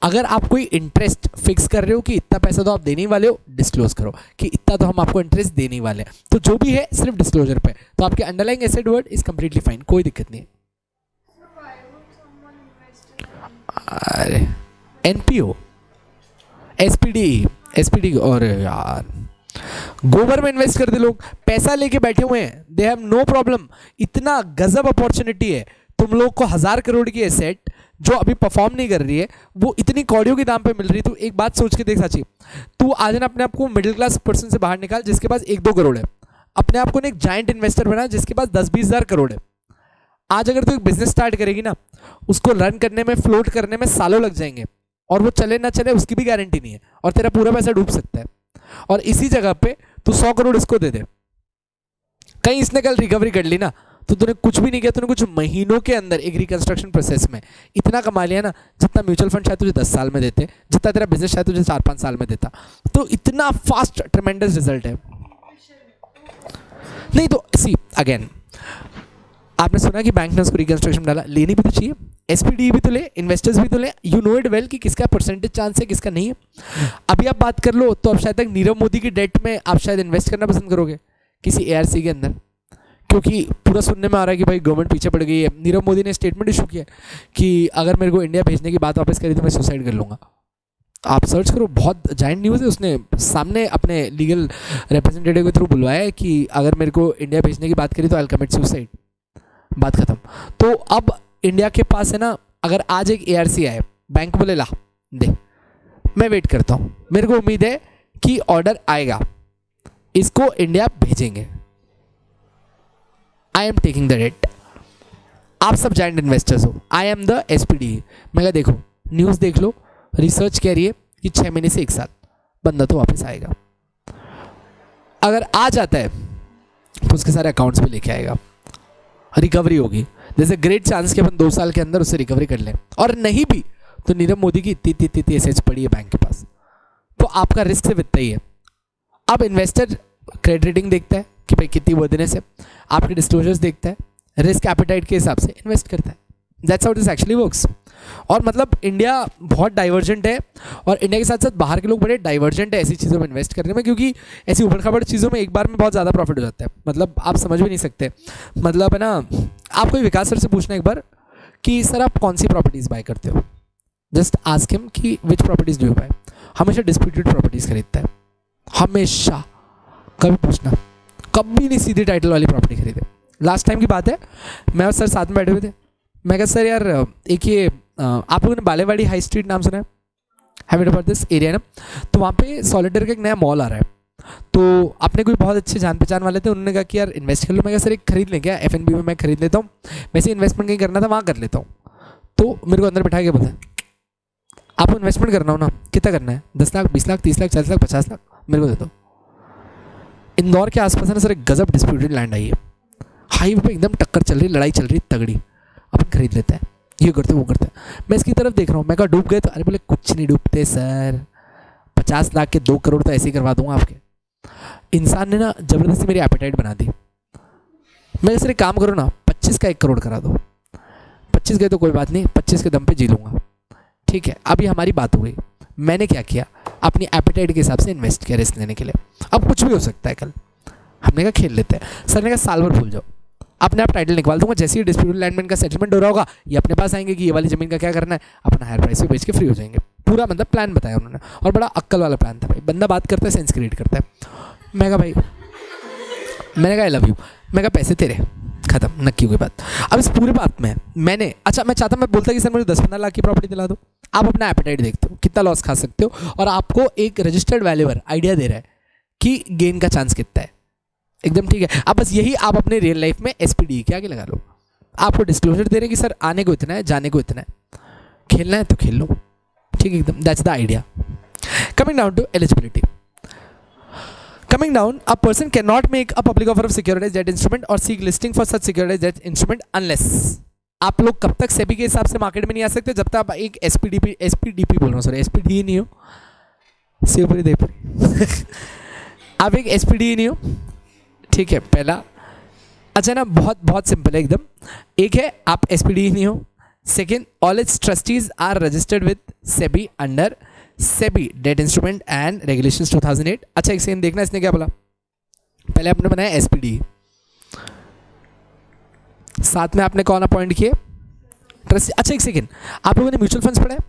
S1: अगर आप कोई इंटरेस्ट फिक्स कर रहे हो कि इतना पैसा तो आप देने ही वाले हो, डिस्क्लोज करो कि इतना तो हम आपको इंटरेस्ट देने ही वाले हैं, तो जो भी है सिर्फ डिस्क्लोजर पे, तो आपके underlying asset word is completely fine, कोई दिक्कत नहीं है। अरे एनपीओ, एसपीडी और यार गोबर में इन्वेस्ट कर दे लोग, पैसा लेके बैठे हुए हैं, दे हैव नो प्रॉब्लम। इतना गजब अपॉर्चुनिटी है, तुम लोग को 1000 करोड़ की एसेट जो अभी परफॉर्म नहीं कर रही है वो इतनी कौड़ियों के दाम पे मिल रही है। तू एक बात सोच के देख साची, तू आज ना अपने आप को मिडिल क्लास पर्सन से बाहर निकाल जिसके पास 1-2 करोड़ है, अपने आप को एक जाइंट इन्वेस्टर बना जिसके पास 10-20 हज़ार करोड़ है। आज अगर तू एक बिजनेस स्टार्ट करेगी ना, उसको रन करने में, फ्लोट करने में सालों लग जाएंगे, और वो चले ना चले उसकी भी गारंटी नहीं है, और तेरा पूरा पैसा डूब सकता है। और इसी जगह पे तू 100 करोड़ इसको दे दे, कहीं इसने कल रिकवरी कर ली ना, तो तूने कुछ भी नहीं किया, तूने कुछ महीनों के अंदर एक रिकंस्ट्रक्शन प्रोसेस में इतना कमा लिया ना जितना म्यूचुअल फंड शायद तुझे 10 साल में देते, जितना तेरा बिजनेस शायद तुझे 4-5 साल में देता। तो इतना फास्ट ट्रेमेंडस रिजल्ट है। नहीं तो सी अगेन, आपने सुना कि बैंक ने उसको रिकंस्ट्रक्शन डाला, लेनी भी तो चाहिए, एसपीडी भी तो ले, इन्वेस्टर्स भी तो ले, यू नो इट वेल कि किसका परसेंटेज चांस है किसका नहीं है। अभी आप बात कर लो तो अब शायद तक नीरव मोदी की डेट में आप शायद इन्वेस्ट करना पसंद करोगे किसी एआरसी के अंदर, क्योंकि पूरा सुनने में आ रहा है कि भाई गवर्नमेंट पीछे पड़ गई है। नीरव मोदी ने स्टेटमेंट इशू किया कि अगर मेरे को इंडिया भेजने की बात वापस करी तो मैं सुसाइड कर लूँगा। आप सर्च करो, बहुत जाइंट न्यूज़ है। उसने सामने अपने लीगल रिप्रेजेंटेटिव के थ्रू बुलवाया है कि अगर मेरे को इंडिया भेजने की बात करी तो आई विल कमिट सुसाइड, बात खत्म। तो अब इंडिया के पास है ना, अगर आज एक एआरसी आए, बैंक बोले ला दे, मैं वेट करता हूँ, मेरे को उम्मीद है कि ऑर्डर आएगा, इसको इंडिया भेजेंगे, I am taking the rate. आप सब जाइंट इन्वेस्टर्स हो, आई एम द एसपीडी। मैं कहा देखो न्यूज़ देख लो, रिसर्च कह रही है कि 6 महीने से 1 साल बंदा तो वापस आएगा। अगर आ जाता है तो उसके सारे अकाउंट्स पे लेके आएगा, रिकवरी होगी, जैसे ग्रेट चांस कि अपन 2 साल के अंदर उससे रिकवरी कर लें। और नहीं भी तो नीरव मोदी की इतनी एसेट्स पड़ी है बैंक के पास, तो आपका रिस्क सिर्फ इतना ही है। अब इन्वेस्टर क्रेडिट रेटिंग देखता है कि भाई कितनी वर्दनेस है, आपके डिस्क्लोजर्स देखता है, रिस्क एपेटाइट के हिसाब से इन्वेस्ट करता है। That's how this actually works. और मतलब इंडिया बहुत डाइवर्जेंट है, और इंडिया के साथ साथ बाहर के लोग बड़े डाइवर्जेंट है ऐसी चीज़ों में इन्वेस्ट करने में, क्योंकि ऐसी उबड़ खाबड़ चीज़ों में एक बार में बहुत ज़्यादा प्रॉफिट हो जाता है। मतलब आप समझ भी नहीं सकते। मतलब है ना, आपको विकास सर से पूछना एक बार कि सर आप कौन सी प्रॉपर्टीज़ बाय करते हो, जस्ट आस्क हिम कि विच प्रॉपर्टीज़ डू यू बाय। हमेशा डिस्प्यूटेड प्रॉपर्टीज़ खरीदता है, हमेशा। कभी पूछना, कभी नहीं सीधी टाइटल वाली प्रॉपर्टी खरीदे। लास्ट टाइम की बात है, मैं और सर साथ में बैठे हुए थे, मैं कहा सर यार एक ये आप लोगों ने बालेवाड़ी हाई स्ट्रीट नाम सुना है, have it about this area ना, तो वहाँ पे सॉलिटेयर का एक नया मॉल आ रहा है। तो अपने कोई बहुत अच्छे जान पहचान वाले थे, उन्होंने कहा कि यार इन्वेस्ट कर लो। मैं कहा सर एक खरीद लें क्या, एफएनबी में मैं खरीद लेता हूँ, वैसे इन्वेस्टमेंट कहीं करना था वहाँ कर लेता हूँ। तो मेरे को अंदर बैठा के बोला आपको इन्वेस्टमेंट करना हो ना, कितना करना है, 10 लाख, 20 लाख, 30 लाख, 40 लाख, 50 लाख मेरे को दे दो। इंदौर के आसपास है ना सर एक गजब डिस्प्यूटेड लैंड आई है, हाईवे पे एकदम टक्कर चल रही, लड़ाई चल रही तगड़ी, अपन खरीद लेते हैं, ये करते वो करते हैं। मैं इसकी तरफ देख रहा हूँ, मैं कहा डूब गए तो, अरे बोले कुछ नहीं डूबते सर, 50 लाख के 2 करोड़ तो ऐसे ही करवा दूंगा आपके। इंसान ने ना ज़बरदस्ती मेरी एपेटाइट बना दी। मैं सर एक काम करो ना, 25 का 1 करोड़ करा दो। 25 गए तो कोई बात नहीं, 25 के दम पे जी लूँगा, ठीक है। अभी हमारी बात हो गई, मैंने क्या किया, अपनी एपेटाइट के हिसाब से इन्वेस्ट किया रिस्क लेने के लिए। अब कुछ भी हो सकता है कल, हमने कहा खेल लेते हैं। सर ने कहा साल भर भूल जाओ, अपने आप टाइटल निकाल दूंगा, जैसे ही डिस्प्यूटेड लैंडमेंट का सेटलमेंट हो रहा होगा ये अपने पास आएंगे कि ये वाली ज़मीन का क्या करना है, अपना हायर प्राइस पे बेच के फ्री हो जाएंगे। पूरा मतलब प्लान बताया उन्होंने, और बड़ा अक्कल वाला प्लान था भाई। बंदा बात करता है, सेंस क्रिएट करता है। मैं कहा भाई, मैंने कहा आई लव यू, मैं कहा पैसे तेरे, खत्म, नक्की हुई बात। अब इस पूरे बात में मैंने, अच्छा मैं चाहता, मैं बोलता कि सर मुझे 10-15 लाख की प्रॉपर्टी दिला दो। आप अपना एपेटाइट देखते हो, कितना लॉस खा सकते हो, और आपको एक रजिस्टर्ड वैल्यूअर आइडिया दे रहा है कि गेन का चांस कितना है, एकदम ठीक है। अब बस यही आप अपने रियल लाइफ में एसपीडी के आगे लगा लो। आपको डिस्क्लोजर दे रहे हैं कि सर आने को इतना है, जाने को इतना है, खेलना है तो खेल लो, ठीक है एकदम। That's the idea. Coming down to eligibility, coming down, a person cannot make a public offer of securitized debt instrument or seek listing for such securitized debt instrument unless आप लोग कब तक सेबी के हिसाब से मार्केट में नहीं आ सकते, जब तक आप एक एसपीडीपी बोल रहा हूँ, सॉरी एसपीडी नहीं हो, शिवपुरी देवपुरी आप एक एसपीडी नहीं हो, ठीक है पहला। अच्छा ना, बहुत बहुत सिंपल है एकदम। एक है आप एसपीडी नहीं हो, second all its trustees are registered with SEBI under SEBI debt instrument and regulations 2008। अच्छा एक सेकेंड देखना इसने क्या बोला, पहले आपने बनाया एसपीडी, साथ में आपने कौन अपॉइंट किए, ट्रस्टी। अच्छा एक सेकेंड, आप लोगों ने म्यूचुअल फंड्स पढ़ा है?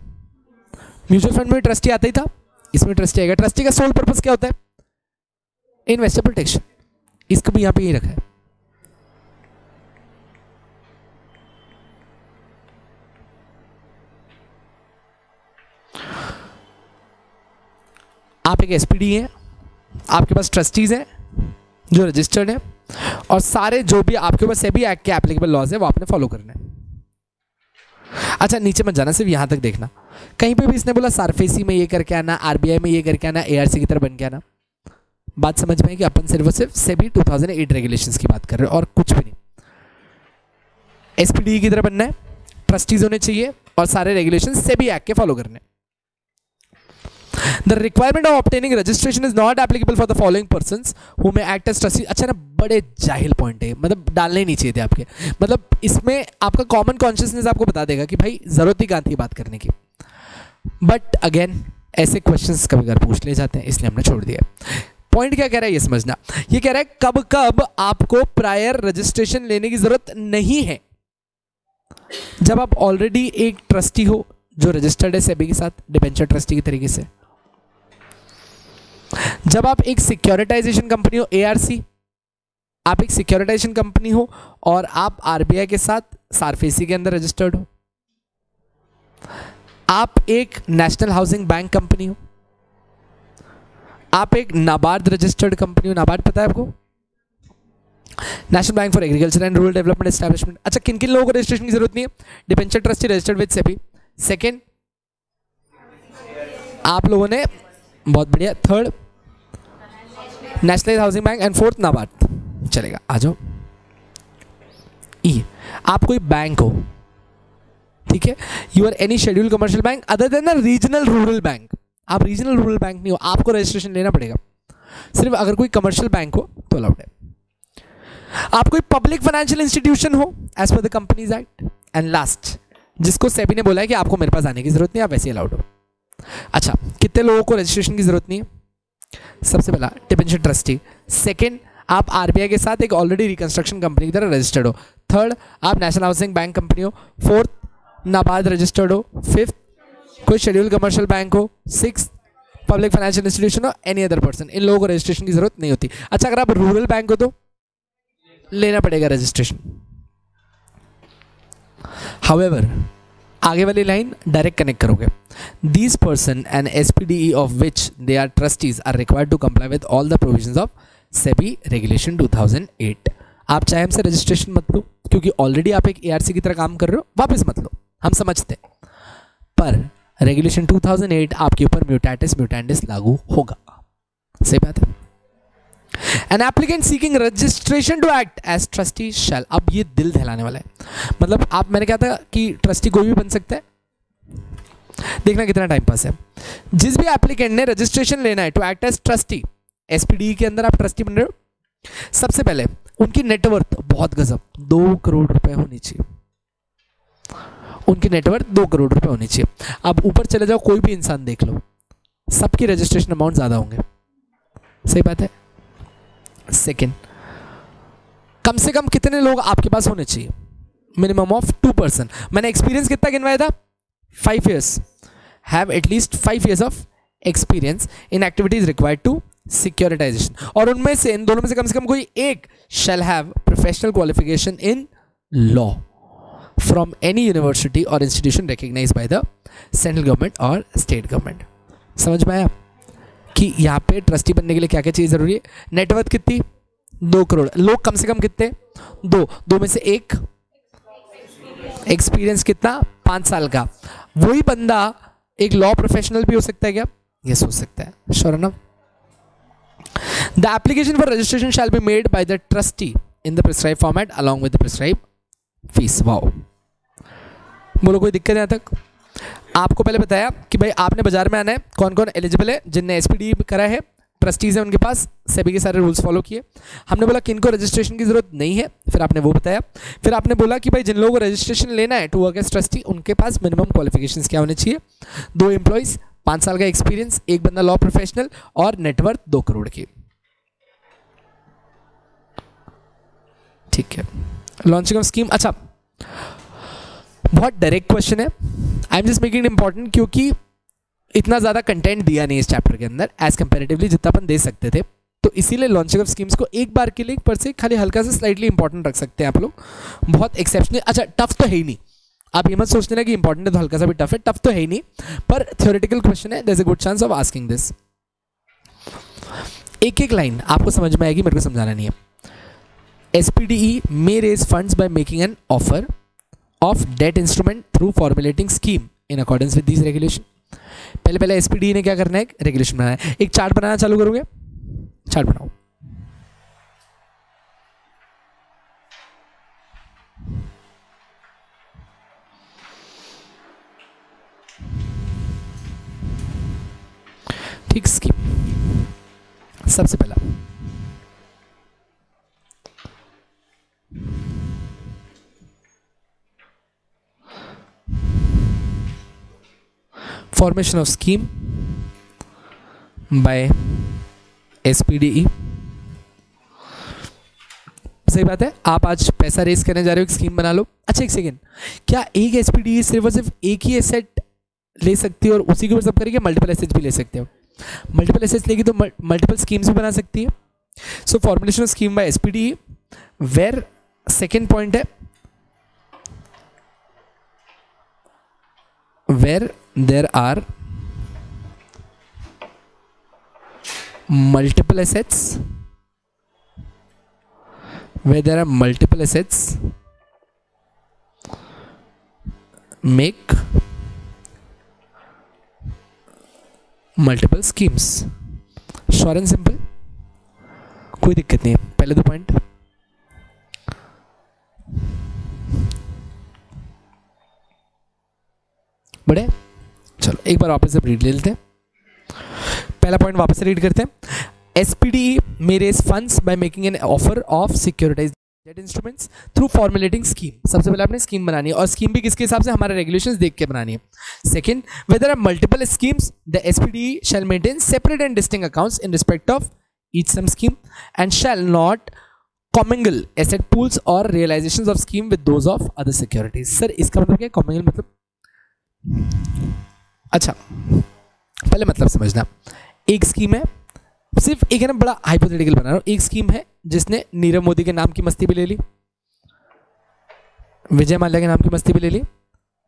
S1: म्यूचुअल फंड में ट्रस्टी आता ही था, इसमें ट्रस्टी आएगा। ट्रस्टी का सोल पर्पस क्या होता है? Investor protection. इसको भी यहां पे यही रखा है। आप एक एसपीडी हैं, आपके पास ट्रस्टीज हैं जो रजिस्टर्ड हैं, और सारे जो भी आपके ऊपर सेबी एक्ट के एप्लीकेबल लॉज है वो आपने फॉलो करने हैं। अच्छा नीचे मत जाना, सिर्फ यहां तक देखना। कहीं पे भी इसने बोला सारफेसी में ये करके आना, आरबीआई में ये करके आना, एआरसी की तरह बन के आना, बात समझ में है कि अपन सिर्फ सेबी 2008 रेगुलेशंस की बात कर रहे हैं और कुछ भी नहीं। एसपीडी की तरह बनना है, ट्रस्टीज होने चाहिए और सारे रेगुलेशंस सेबी एक्ट के फॉलो करने। The requirement of obtaining registration is not applicable for the following persons who may act as trustees। अच्छा ना, बड़े जाहिल पॉइंट है, मतलब डालने ही नहीं चाहिए थे आपके, मतलब इसमें आपका कॉमन कॉन्शियसनेस आपको बता देगा कि भाई जरूरत ही कहाँ थी बात करने की, बट अगेन ऐसे क्वेश्चंस कभी कभी पूछ ले जाते हैं, इसलिए हमने छोड़ दिया। पॉइंट क्या कह रहा है ये समझना, ये कह रहा है कब कब आपको प्रायर रजिस्ट्रेशन लेने की जरूरत नहीं है। जब आप ऑलरेडी एक ट्रस्टी हो जो रजिस्टर्ड है सेबी के साथ डिबेंचर ट्रस्टी के तरीके से, जब आप एक सिक्योरिटाइजेशन कंपनी हो, एआरसी, आप एक सिक्योरिटाइजेशन कंपनी हो और आप आरबीआई के साथ सारफेसी के अंदर रजिस्टर्ड हो, आप एक नेशनल हाउसिंग बैंक कंपनी हो, आप एक नाबार्ड रजिस्टर्ड कंपनी हो। नाबार्ड पता है आपको? National bank for agriculture and rural development establishment. अच्छा किन किन लोगों को रजिस्ट्रेशन की जरूरत नहीं है? Debenture trustee registered with SEBI, second आप लोगों ने, बहुत बढ़िया, third national housing bank and fourth NABARD. चलेगा, आ जाओ। ई आप कोई बैंक हो, ठीक है, you are any schedule commercial bank other than a regional rural bank. आप रीजनल रूरल बैंक नहीं हो, आपको रजिस्ट्रेशन लेना पड़ेगा, सिर्फ अगर कोई कमर्शियल बैंक हो तो अलाउड है। आप कोई पब्लिक फाइनेंशियल इंस्टीट्यूशन हो as per the companies act, and last जिसको सेबी ने बोला है कि आपको मेरे पास आने की जरूरत नहीं, आप वैसे अलाउड हो। अच्छा कितने लोगों को रजिस्ट्रेशन की जरूरत नहीं है? सबसे पहला डिबेंचर ट्रस्टी, सेकंड आप आरबीआई के साथ एक ऑलरेडी रिकंस्ट्रक्शन कंपनी की तरह रजिस्टर्ड हो, थर्ड आप नेशनल हाउसिंग बैंक कंपनी हो, फोर्थ नाबार्ड रजिस्टर्ड हो, फिफ्थ कोई शेड्यूल कमर्शियल बैंक हो, सिक्स पब्लिक फाइनेंशियल इंस्टीट्यूशन हो, एनी अदर पर्सन। इन लोगों को रजिस्ट्रेशन की जरूरत नहीं होती। अच्छा अगर आप रूरल बैंक हो तो लेना पड़ेगा रजिस्ट्रेशन। हाउएवर आगे वाली लाइन डायरेक्ट कनेक्ट करोगे, these person and SPDE of which they are trustees are required to comply with all the provisions of SEBI regulation 2008। आप चाहे हमसे रजिस्ट्रेशन मत लो क्योंकि ऑलरेडी आप एक एआरसी की तरह काम कर रहे हो, वापस मत लो, हम समझते हैं, पर रेगुलेशन 2008 आपके ऊपर म्यूटेटिस म्यूटेंडिस लागू होगा। सही बात है। An applicant seeking registration to act as trustee shall, अब ये दिल दहलाने वाला है, मतलब आप, मैंने कहा था कि ट्रस्टी कोई भी बन सकता है, देखना कितना टाइम पास है। जिस भी एप्लीकेंट ने रजिस्ट्रेशन लेना है to act as trustee, SPD के अंदर आप ट्रस्टी बन रहे हो, सबसे पहले उनकी नेटवर्थ बहुत गजब 2 करोड़ रुपए होनी चाहिए, उनकी नेटवर्थ 2 करोड़ रुपए होनी चाहिए। अब ऊपर चले जाओ, कोई भी इंसान देख लो, सबकी रजिस्ट्रेशन अमाउंट ज्यादा होंगे। सही बात है। सेकेंड, कम से कम कितने लोग आपके पास होने चाहिए? Minimum of 2 person. मैंने एक्सपीरियंस कितना गिनवाया था? 5 years। Have at least 5 years of experience in activities required to securitization, और उनमें से, इन दोनों में से कम कोई एक shall have professional qualification in law from any university और institution recognised by the central government और स्टेट गवर्नमेंट। समझ में आया कि यहाँ पे ट्रस्टी बनने के लिए क्या क्या चीज़ जरूरी है? नेटवर्थ कितनी? 2 करोड़। लोग कम से कम कितने? 2 में से एक एक्सपीरियंस कितना? 5 साल का। वही बंदा एक लॉ प्रोफेशनल भी हो सकता है क्या? यस हो सकता है। Sure enough. The application for registration shall be made by the trustee in the prescribe format along with the prescribe fees. Wow, बोलो कोई दिक्कत है यहाँ तक? आपको पहले बताया कि भाई आपने बाजार में आना है, कौन कौन एलिजिबल है, जिनने एसपीडी करा है, ट्रस्टीज हैं उनके पास, सेबी के सारे रूल्स फॉलो किए। हमने बोला किनको रजिस्ट्रेशन की जरूरत नहीं है, फिर आपने वो बताया। फिर आपने बोला कि भाई जिन लोगों को रजिस्ट्रेशन लेना है टू वर्क एज ट्रस्टी, उनके पास मिनिमम क्वालिफिकेशंस क्या होने चाहिए, 2 एम्प्लॉइज, 5 साल का एक्सपीरियंस, एक बंदा लॉ प्रोफेशनल और नेटवर्थ 2 करोड़ की। ठीक है, लॉन्चिंग ऑफ स्कीम। अच्छा, बहुत डायरेक्ट क्वेश्चन है, I am just making it important क्योंकि इतना ज़्यादा कंटेंट दिया नहीं इस चैप्टर के अंदर एज कंपेरेटिवली जितना अपन दे सकते थे, तो इसीलिए लॉन्चिंग ऑफ स्कीम्स को एक बार के लिए पर से खाली हल्का सा स्लाइटली इंपॉर्टेंट रख सकते हैं आप लोग, बहुत एक्सेप्शनल। अच्छा, टफ तो है ही नहीं, आप ये मत सोचते ना कि इंपॉर्टेंट है तो हल्का सा भी टफ है, टफ तो है ही नहीं, पर थ्योरेटिकल क्वेश्चन है, there is a good chance of asking this. एक एक लाइन आपको समझ में आएगी, मेरे को समझाना नहीं है। SPDE may raise funds by making an offer of debt instrument through formulating scheme in accordance with these regulation। पहले SPDE ने क्या करना है, रेगुलेशन बनाना है। एक चार्ट बनाना चालू करोगे, चार्ट बनाओ। ठीक, स्कीम सबसे पहला formation of scheme by SPDE। सही बात है, आप आज पैसा रेस करने जा रहे हो, एक स्कीम बना लो। अच्छा एक सेकेंड, क्या एक SPDE सिर्फ और सिर्फ एक ही एसेट ले सकती है और उसी के ऊपर सब करेगी, मल्टीपल एसेट्स भी ले सकते हो? मल्टीपल एसेट्स लेगी तो मल्टीपल स्कीम्स भी बना सकती है। So formulation of scheme by SPDE, where second point है where there are multiple assets, where there are multiple assets make multiple schemes। Sure and simple, कोई दिक्कत नहीं है। पहले 2 पॉइंट, बड़े चलो एक बार वापस से रीड ले लेते हैं। पहला पॉइंट वापस से रीड करते हैं। SPDE may raise funds by making an offer of securitized debt instruments through formulating scheme। सबसे पहले आपने स्कीम बनानी है और स्कीम भी किसके हिसाब से, हमारे रेगुलेशंस देख के बनानी है। Second, whether there are multiple schemes, the SPDE shall maintain separate and distinct accounts in respect of each some scheme and shall not commingle asset pools or realizations of scheme with those of other securities। Sir इसका मतलब क्या है, commingle मतलब? अच्छा पहले मतलब समझना, एक स्कीम है, सिर्फ एक है ना, बड़ा हाइपोथेटिकल बना रहा हूं, एक स्कीम है जिसने नीरव मोदी के नाम की मस्ती भी ले ली, विजय माल्या के नाम की मस्ती भी ले ली,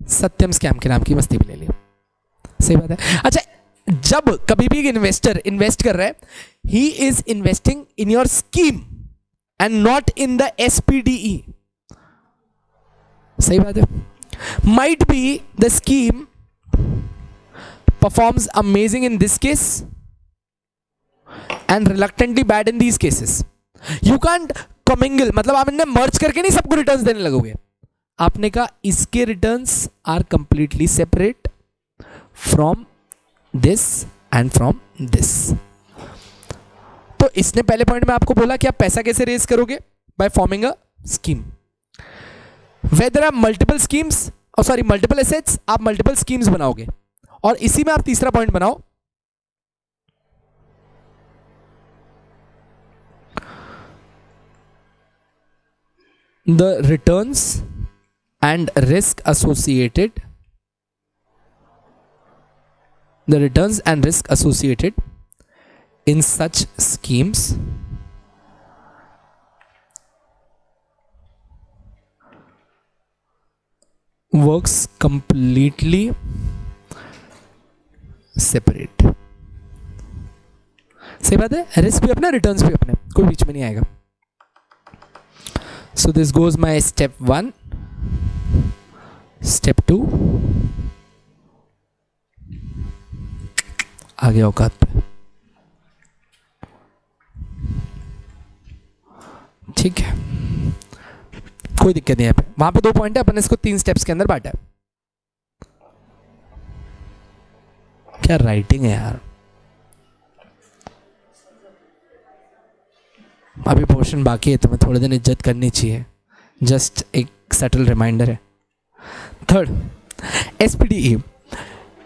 S1: सत्यम स्कैम के नाम की मस्ती भी ले ली। सही बात है। अच्छा, जब कभी भी एक इन्वेस्टर इन्वेस्ट कर रहा है, he is investing in your scheme and not in the SPDE। सही बात है। Might be the scheme performs amazing in this case and reluctantly bad in these cases। You can't commingle, मतलब आप इन्हें मर्ज करके नहीं सबको रिटर्न्स देने लगोगे। आपने कहा इसके returns are completely separate from this and from this. तो इसने पहले पॉइंट में आपको बोला कि आप पैसा कैसे रेज करोगे, by forming a scheme. Where there are multiple schemes, और सॉरी मल्टीपल एसेट्स, आप मल्टीपल स्कीम्स बनाओगे। और इसी में आप तीसरा पॉइंट बनाओ, the returns and risk associated, the returns and risk associated in such schemes works completely separate। सही बात है, रिस्क भी अपना, रिटर्न्स भी अपने, कोई बीच में नहीं आएगा। So this goes my step 1, step 2, आगे औकात पे। ठीक है, कोई दिक्कत नहीं है। वहां पे 2 पॉइंट है, अपन इसको 3 स्टेप्स के अंदर बांटा है। क्या राइटिंग है यार। अभी पोर्शन बाकी है, तुम्हें थोड़े दिन इज्जत करनी चाहिए, जस्ट एक सटल रिमाइंडर है। Third, SPDE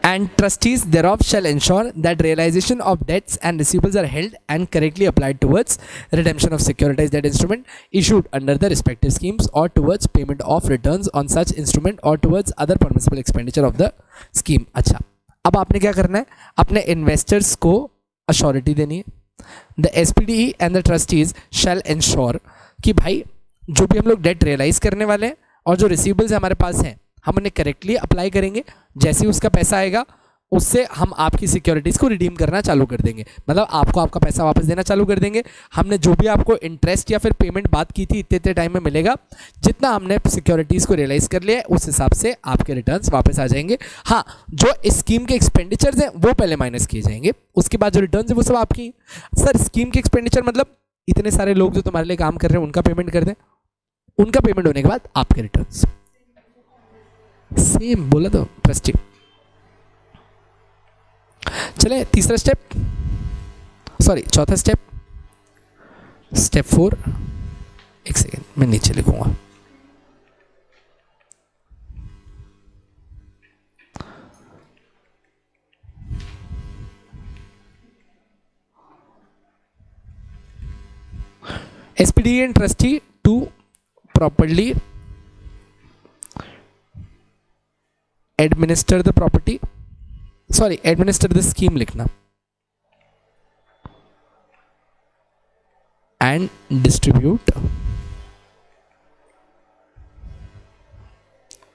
S1: and trustees thereof shall ensure that realization of debts and receivables are held and correctly applied towards redemption of securitized debt instrument issued under the respective schemes or towards payment of returns on such instrument or towards other permissible expenditure of the scheme। अच्छा, अब आपने क्या करना है, अपने investors को assurity देनी है। The SPDE and the trustees shall ensure कि भाई जो भी हम लोग डेट रियलाइज करने वाले हैं और जो रिसीवेबल्स हमारे पास हैं हम उन्हें करेक्टली अप्लाई करेंगे। जैसे ही उसका पैसा आएगा उससे हम आपकी सिक्योरिटीज़ को रिडीम करना चालू कर देंगे, मतलब आपको आपका पैसा वापस देना चालू कर देंगे। हमने जो भी आपको इंटरेस्ट या फिर पेमेंट बात की थी इतने टाइम में मिलेगा, जितना हमने सिक्योरिटीज़ को रियलाइज़ कर लिया है उस हिसाब से आपके रिटर्न्स वापस आ जाएंगे। हाँ, जो स्कीम के एक्सपेंडिचर्स हैं वो पहले माइनस किए जाएंगे, उसके बाद जो रिटर्न्स है वो सब आपकी। सर स्कीम के एक्सपेंडिचर मतलब इतने सारे लोग जो तुम्हारे लिए काम कर रहे हैं उनका पेमेंट कर दें, उनका पेमेंट होने के बाद आपके रिटर्न्स। सेम बोला तो ट्रस्टी। चले तीसरा स्टेप, सॉरी चौथा स्टेप, स्टेप 4। एक सेकेंड मैं नीचे लिखूंगा। SPDE and trustee to properly administer the property, sorry administer the scheme लिखना, and distribute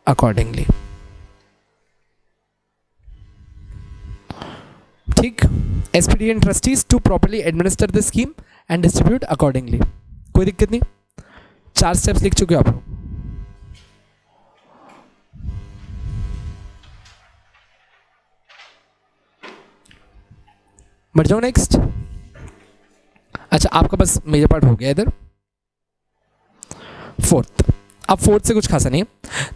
S1: accordingly। ठीक, SPDE and trustees to properly administer the scheme and distribute accordingly। कोई दिक्कत नहीं, 4 स्टेप्स लिख चुके हो आप लोग। बढ़ जाओ नेक्स्ट। अच्छा आपका बस मेजर पार्ट हो गया इधर। फोर्थ, अब फोर्थ से कुछ खासा नहीं।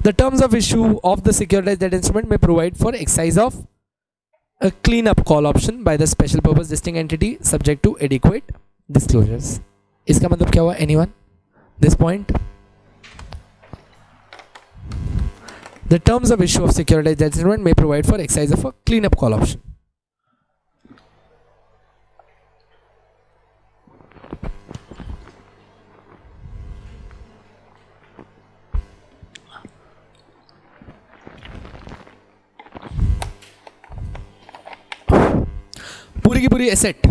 S1: The terms of issue of the securitised debt instrument में provide for exercise of a clean up call option by the special purpose distinct entity subject to adequate disclosures। इसका मतलब क्या हुआ, anyone this point? The terms of issue of securitized debt instrument may provide for exercise of a clean up call option। पूरी की पूरी asset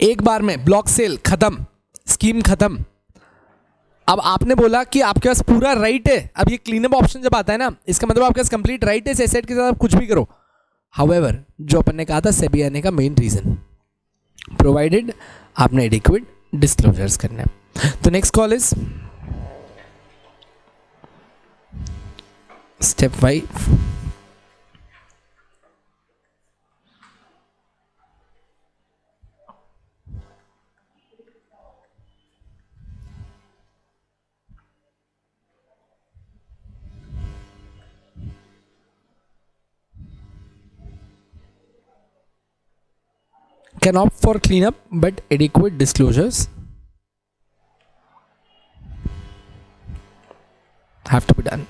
S1: एक बार में, block cell खत्म, स्कीम खत्म। अब आपने बोला कि आपके पास पूरा राइट है। अब ये क्लीन अप ऑप्शन जब आता है ना, इसका मतलब आपके पास कंप्लीट राइट है इस एसेट के साथ आप कुछ भी करो। हाउएवर जो अपन ने कहा था सेबी आने का मेन रीजन, प्रोवाइडेड आपने एडिक्वेट डिस्क्लोजर्स करने हैं। तो next call is step 5। Can opt for cleanup but adequate disclosures have to be done।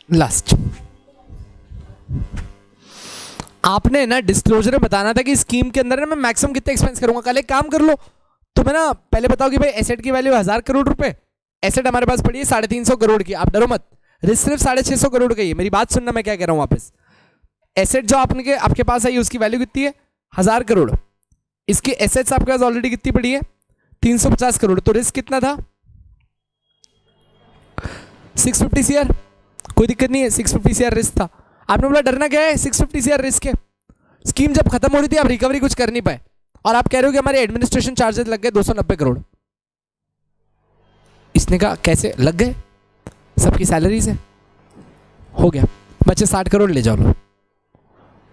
S1: Last, आपने ना डिस्क्लोजर में बताना था कि स्कीम के अंदर ना मैं मैक्सिमम कितने एक्सपेंस करूंगा। कल एक काम कर लो, तुम्हें ना पहले बताओ कि भाई एसेट की वैल्यू 1000 करोड़ रुपए, एसेट हमारे पास पड़ी है 350 करोड़ की। आप डरो मत, रिस्क सिर्फ 650 करोड़ का ही है। मेरी बात सुनना, मैं क्या कह रहा हूं वापस। एसेट जो आपके पास आई उसकी वैल्यू कितनी है, 1000 करोड़। इसके एसेट्स आपके पास ऑलरेडी कितनी पड़ी है, 350 करोड़। तो रिस्क कितना था, 650 CR। कोई दिक्कत नहीं है, 650 CR रिस्क था। आपने बोला डरना क्या है, 650 CR रिस्क है। स्कीम जब खत्म हो रही थी आप रिकवरी कुछ कर नहीं पाए, और आप कह रहे हो कि हमारे एडमिनिस्ट्रेशन चार्जेस लग गए 290 करोड़। इसने कहा कैसे लग गए, सबकी सैलरीज है, हो गया, बच्चे 60 करोड़ ले जाओ लो।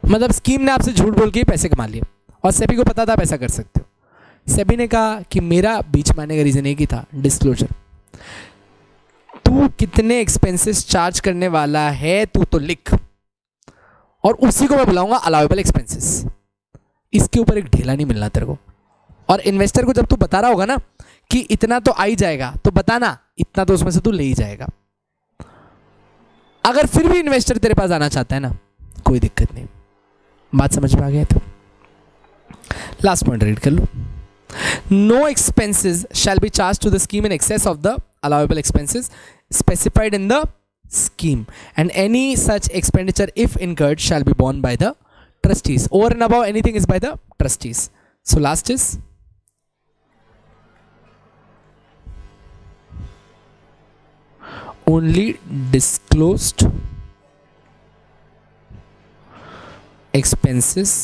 S1: मतलब स्कीम ने आपसे झूठ बोल के पैसे कमा लिए और सेबी को पता था आप ऐसा कर सकते हो। सेबी ने कहा कि मेरा बीच में आने का रीज़न एक ही था, डिस्क्लोजर। तू कितने एक्सपेंसेस चार्ज करने वाला है तू तो लिख, और उसी को मैं बुलाऊंगा अलाउेबल एक्सपेंसेस। इसके ऊपर एक ढीला नहीं मिलना तेरे को। और इन्वेस्टर को जब तू बता रहा होगा ना कि इतना तो आ ही जाएगा, तो बताना इतना तो उसमें से तू ले ही जाएगा। अगर फिर भी इन्वेस्टर तेरे पास आना चाहता है ना, कोई दिक्कत नहीं। बात समझ में आ गया? तो लास्ट पॉइंट रीड कर लो। No expenses shall be charge to the scheme in excess of the allowable expenses specified in the scheme, and any such expenditure if incurred shall be borne by the trustees. Over and above anything is by the trustees. So last is only disclosed expenses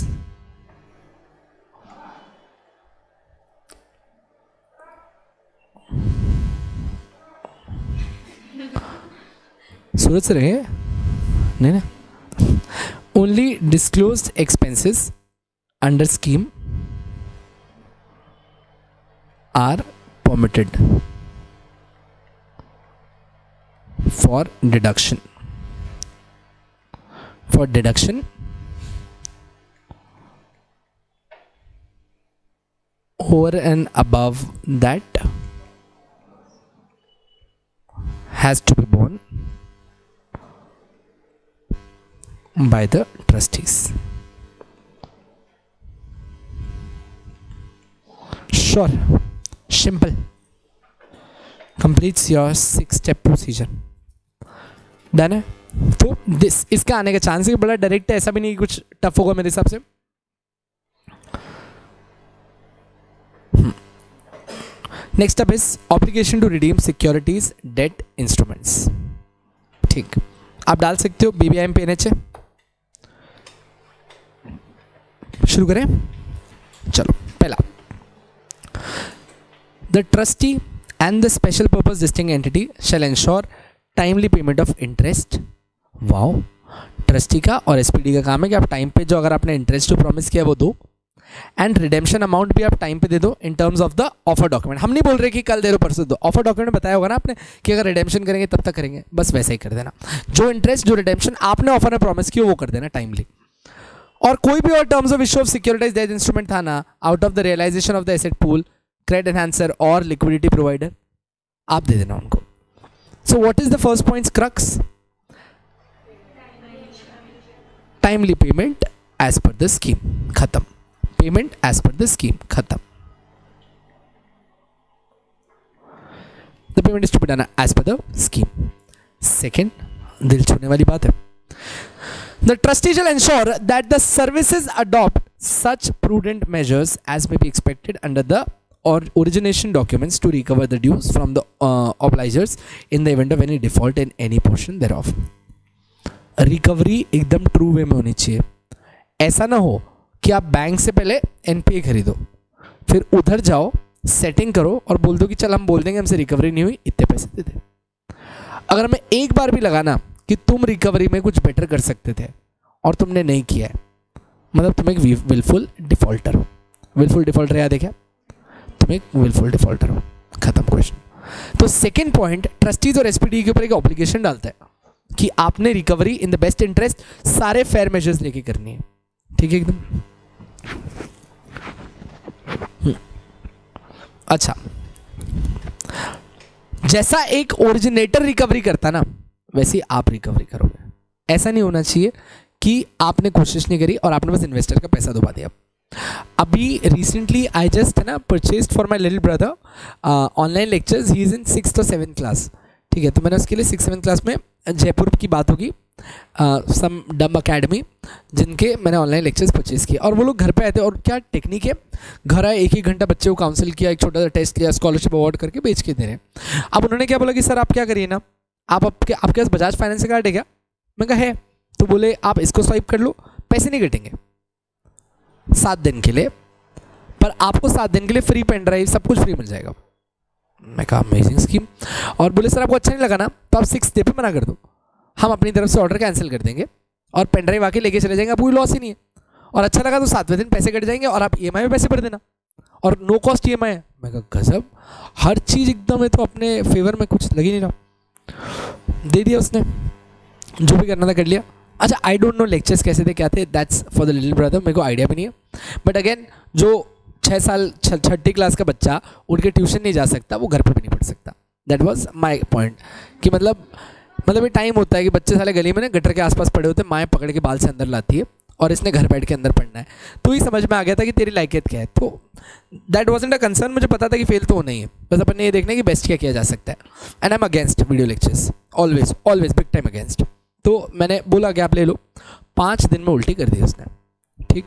S1: सूरज से रहे नहीं ना। Only disclosed expenses under scheme are permitted for deduction over and above that has to be borne by the trustees. Sure, simple, completes your 6-step procedure. Done है। तो this इसका आने का चांस है बड़ा डायरेक्ट है, ऐसा भी नहीं कुछ टफ होगा मेरे हिसाब से। Next up is obligation to redeem securities debt instruments. ठीक, आप डाल सकते हो BBIM पे NHA। शुरू करें, चलो। पहला, the trustee and the special purpose distinct entity shall ensure timely payment of interest. Wow, trustee का और SPD का काम है कि आप टाइम पे जो अगर आपने इंटरेस्ट जो प्रॉमिस किया वो दो, एंड रिडेम्पशन अमाउंट भी आप टाइम पे दे दो in terms of the offer document. हम नहीं बोल रहे कि कल दे दो परसों दो, ऑफर डॉक्यूमेंट में बताया होगा ना आपने कि अगर रिडेम्पशन करेंगे तब तक करेंगे, बस वैसे ही कर देना। जो इंटरेस्ट जो रिडेम्पशन आपने ऑफर में प्रॉमिस किया वो कर देना टाइमली। और कोई भी और terms of issue of securitise debt instrument था ना, out of the realisation of the asset pool, credit enhancer और लिक्विडिटी प्रोवाइडर, आप दे देना उनको। So what is the first point crux? Timely payment as per the scheme, खत्म। Payment as per the scheme, खत्म। The payment is to be done as per the scheme. Second, दिल छूने वाली बात है, the trustee shall ensure that the services adopt such prudent measures as may be expected under the or origination documents to recover the dues from the obligors in the event of any default in any portion thereof. Recovery एकदम true वे में होनी चाहिए। ऐसा ना हो कि आप bank से पहले NPA खरीदो, फिर उधर जाओ सेटिंग करो और बोल दो कि चल हम बोल देंगे हमसे रिकवरी नहीं हुई, इतने पैसे दे दे। अगर हमें एक बार भी लगाना कि तुम रिकवरी में कुछ बेटर कर सकते थे और तुमने नहीं किया है, मतलब तुम एक विलफुल डिफॉल्टर हो। विलफुल डिफॉल्टर याद है क्या? तुम एक विलफुल डिफॉल्टर हो, खत्म क्वेश्चन। तो सेकेंड पॉइंट, ट्रस्टीज और SPD के ऊपर एक ऑब्लिगेशन डालता है कि आपने recovery in the best interest सारे फेयर मेजर्स लेके करनी है। ठीक है एकदम। अच्छा, जैसा एक ओरिजिनेटर रिकवरी करता ना वैसे ही आप रिकवरी करोगे। ऐसा नहीं होना चाहिए कि आपने कोशिश नहीं करी और आपने बस इन्वेस्टर का पैसा डुबा दिया। अभी रिसेंटली आई जस्ट है ना purchased for my little brother online lectures, he is in 6th और 7th क्लास। ठीक है, तो मैंने उसके लिए 6th-7th क्लास में जयपुर की बात होगी, सम डम अकेडमी, जिनके मैंने ऑनलाइन लेक्चर्स परचेज किए और वो लोग घर पे आए थे। और क्या टेक्निक है, घर आए 1-1 घंटा बच्चे को काउंसिल किया, एक छोटा सा टेस्ट किया, स्कॉलरशिप अवार्ड करके बेच के दे रहे हैं। अब उन्होंने क्या बोला कि सर आप क्या करिए ना, आपके पास बजाज फाइनेंस का कार्ड है क्या? मैं कहा है। तो बोले आप इसको स्वाइप कर लो, पैसे नहीं कटेंगे 7 दिन के लिए, पर आपको 7 दिन के लिए फ्री पेन ड्राइव सब कुछ फ्री मिल जाएगा। मैं कहा अमेजिंग स्कीम। और बोले सर आपको अच्छा नहीं लगा ना तो आप 6th डे पे मना कर दो, हम अपनी तरफ से ऑर्डर कैंसिल कर देंगे और पेन ड्राइव आके लेके चले जाएंगे, आपको कोई लॉस ही नहीं है। और अच्छा लगा तो 7वें दिन पैसे कट जाएंगे और आप ईएमआई में पैसे भर देना, और नो कॉस्ट ईएमआई है। मैं कहा गजब, हर चीज़ एकदम है तो अपने फेवर में, कुछ लग ही नहीं रहा। दे दिया उसने, जो भी करना था कर लिया। अच्छा, आई डोंट नो लेक्चर्स कैसे थे क्या थे, that's for the little brother, मेरे को आइडिया भी नहीं है। बट अगेन, जो 6 साल 6ठी क्लास का बच्चा उनके ट्यूशन नहीं जा सकता, वो घर पर भी नहीं पढ़ सकता। दैट वॉज माई पॉइंट कि मतलब ये टाइम होता है कि बच्चे साले गली में ना गटर के आसपास पड़े होते हैं, माएँ पकड़ के बाल से अंदर लाती है और इसने घर बैठ के अंदर पढ़ना है। तो ही समझ में आ गया था कि तेरी लायकियत क्या है। तो दैट वॉजंट अ कंसर्न, मुझे पता था कि फेल तो होना ही है, बस अपन ने ये देखना है कि बेस्ट क्या किया जा सकता है। And I am against video lectures, always always big time against. तो मैंने बोला कि आप ले लो, 5 दिन में उल्टी कर दी उसने। ठीक,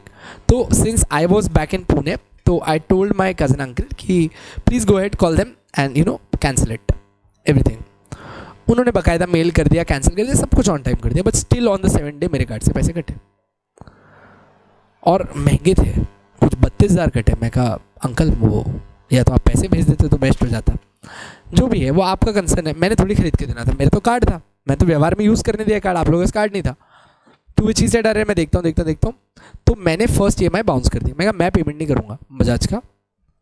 S1: तो since I was back in Pune, तो I told my cousin uncle कि please go ahead, call them and cancel it everything. उन्होंने बाकायदा मेल कर दिया, कैंसिल कर दिया, सब कुछ ऑन टाइम कर दिया, but still on the 7th day मेरे कार्ड से पैसे कटे और महंगे थे, कुछ 32,000 कटे। मैं कहा अंकल वो या तो आप पैसे भेज देते तो बेस्ट हो जाता, जो भी है वो आपका कंसर्न है, मैंने थोड़ी खरीद के देना था, मेरे तो कार्ड था, मैं तो व्यवहार में यूज़ करने दिया कार्ड, आप लोगों का कार्ड नहीं था। तो वो चीज़ से डर है, मैं देखता हूँ। तो मैंने फर्स्ट ईएमआई बाउंस कर दी। मैं कहा मैं पेमेंट नहीं करूँगा बजाज का,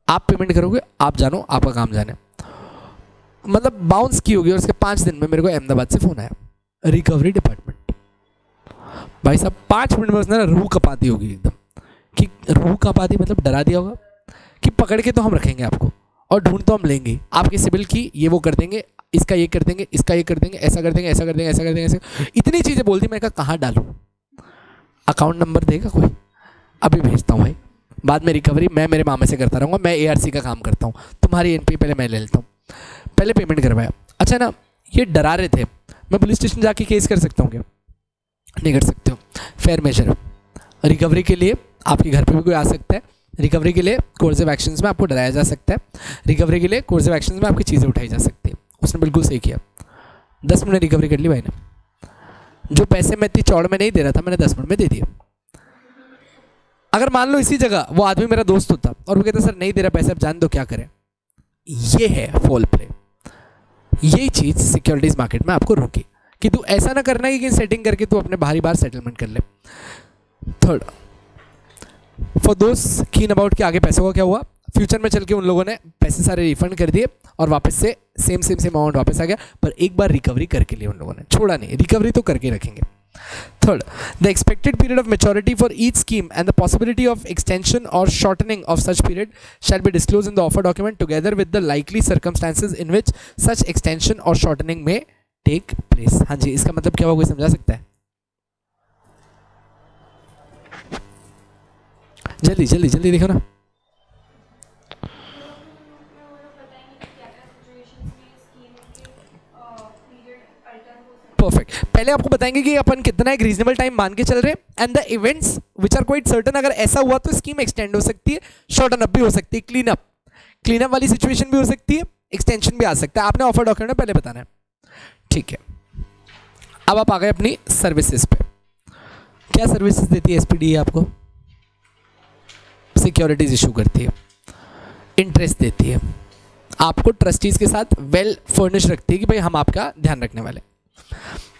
S1: आप पेमेंट करोगे, आप जानो, आपका काम जाने। मतलब बाउंस की होगी और उसके 5 दिन में मेरे को अहमदाबाद से फ़ोन आया, रिकवरी डिपार्टमेंट। भाई साहब 5 मिनट में उसने रूह कपा दी होगी एकदम, कि रूह कपा दी मतलब डरा दिया होगा कि पकड़ के तो हम रखेंगे आपको और ढूंढ तो हम लेंगे, आपके सिविल की ये वो कर देंगे, इसका ये कर देंगे, इसका ये कर देंगे, ऐसा कर देंगे, ऐसा कर देंगे, ऐसा कर देंगे, ऐसा। इतनी चीज़ें बोल दी। मैं कहा कहाँ डालूँ, अकाउंट नंबर देगा कोई, अभी भेजता हूँ भाई, बाद में रिकवरी मैं मेरे मामे से करता रहूँगा, मैं ARC का काम करता हूँ, तुम्हारी एनपी पहले मैं ले लेता हूँ। पहले पेमेंट करवाया। अच्छा ना, ये डरा रहे थे, मैं पुलिस स्टेशन जाके केस कर सकता हूँ क्या? नहीं कर सकते हो। फेयर मेजर, रिकवरी के लिए आपके घर पे भी कोई आ सकता है, रिकवरी के लिए कोर्सिव एक्शंस में आपको डराया जा सकता है, रिकवरी के लिए कोर्सिव एक्शंस में आपकी चीज़ें उठाई जा सकती है। उसने बिल्कुल सही किया, 10 मिनट रिकवरी कर ली भाई ने। जो पैसे मैं इतनी चौड़ में नहीं दे रहा था, मैंने 10 मिनट में दे दिए। अगर मान लो इसी जगह वो आदमी मेरा दोस्त होता और वो कहता सर नहीं दे रहा पैसे, अब जान दो क्या करें। ये है फॉल प्ले, यही चीज़ सिक्योरिटीज मार्केट में आपको रोकी कि तू ऐसा ना करना कि सेटिंग करके तू अपने बाहरी बार सेटलमेंट कर ले। थर्ड, फॉर दोस्त कीन अबाउट कि आगे पैसों का क्या हुआ, फ्यूचर में चल के उन लोगों ने पैसे सारे रिफंड कर दिए और वापस से सेम अमाउंट वापस आ गया, पर एक बार रिकवरी करके लिए उन लोगों ने, छोड़ा नहीं, रिकवरी तो करके रखेंगे। Third, the expected period of maturity for each scheme and the possibility of extension or shortening of such period shall be disclosed in the offer document together with the likely circumstances in which such extension or shortening may take place। हाँ जी, इसका मतलब क्या हुआ, कोई समझा सकता है? जल्दी जल्दी जल्दी देखो ना। परफेक्ट, पहले आपको बताएंगे कि अपन कितना एक रीजनेबल टाइम मान के चल रहे हैं and the events which are quite certain. अगर ऐसा हुआ तो स्कीम एक्सटेंड हो सकती है, शॉर्टन अप भी हो सकती है, क्लीन अप वाली सिचुएशन भी हो सकती है, एक्सटेंशन भी आ सकता है। आपने ऑफर डॉक्यूमेंट में पहले बताना है, ठीक है। अब आप आ गए अपनी सर्विसेज पे। क्या सर्विसेज देती है एसपीडी? आपको सिक्योरिटीज इशू करती है, इंटरेस्ट देती है, आपको ट्रस्टीज के साथ वेल फर्निश रखती है कि भाई हम आपका ध्यान रखने वाले।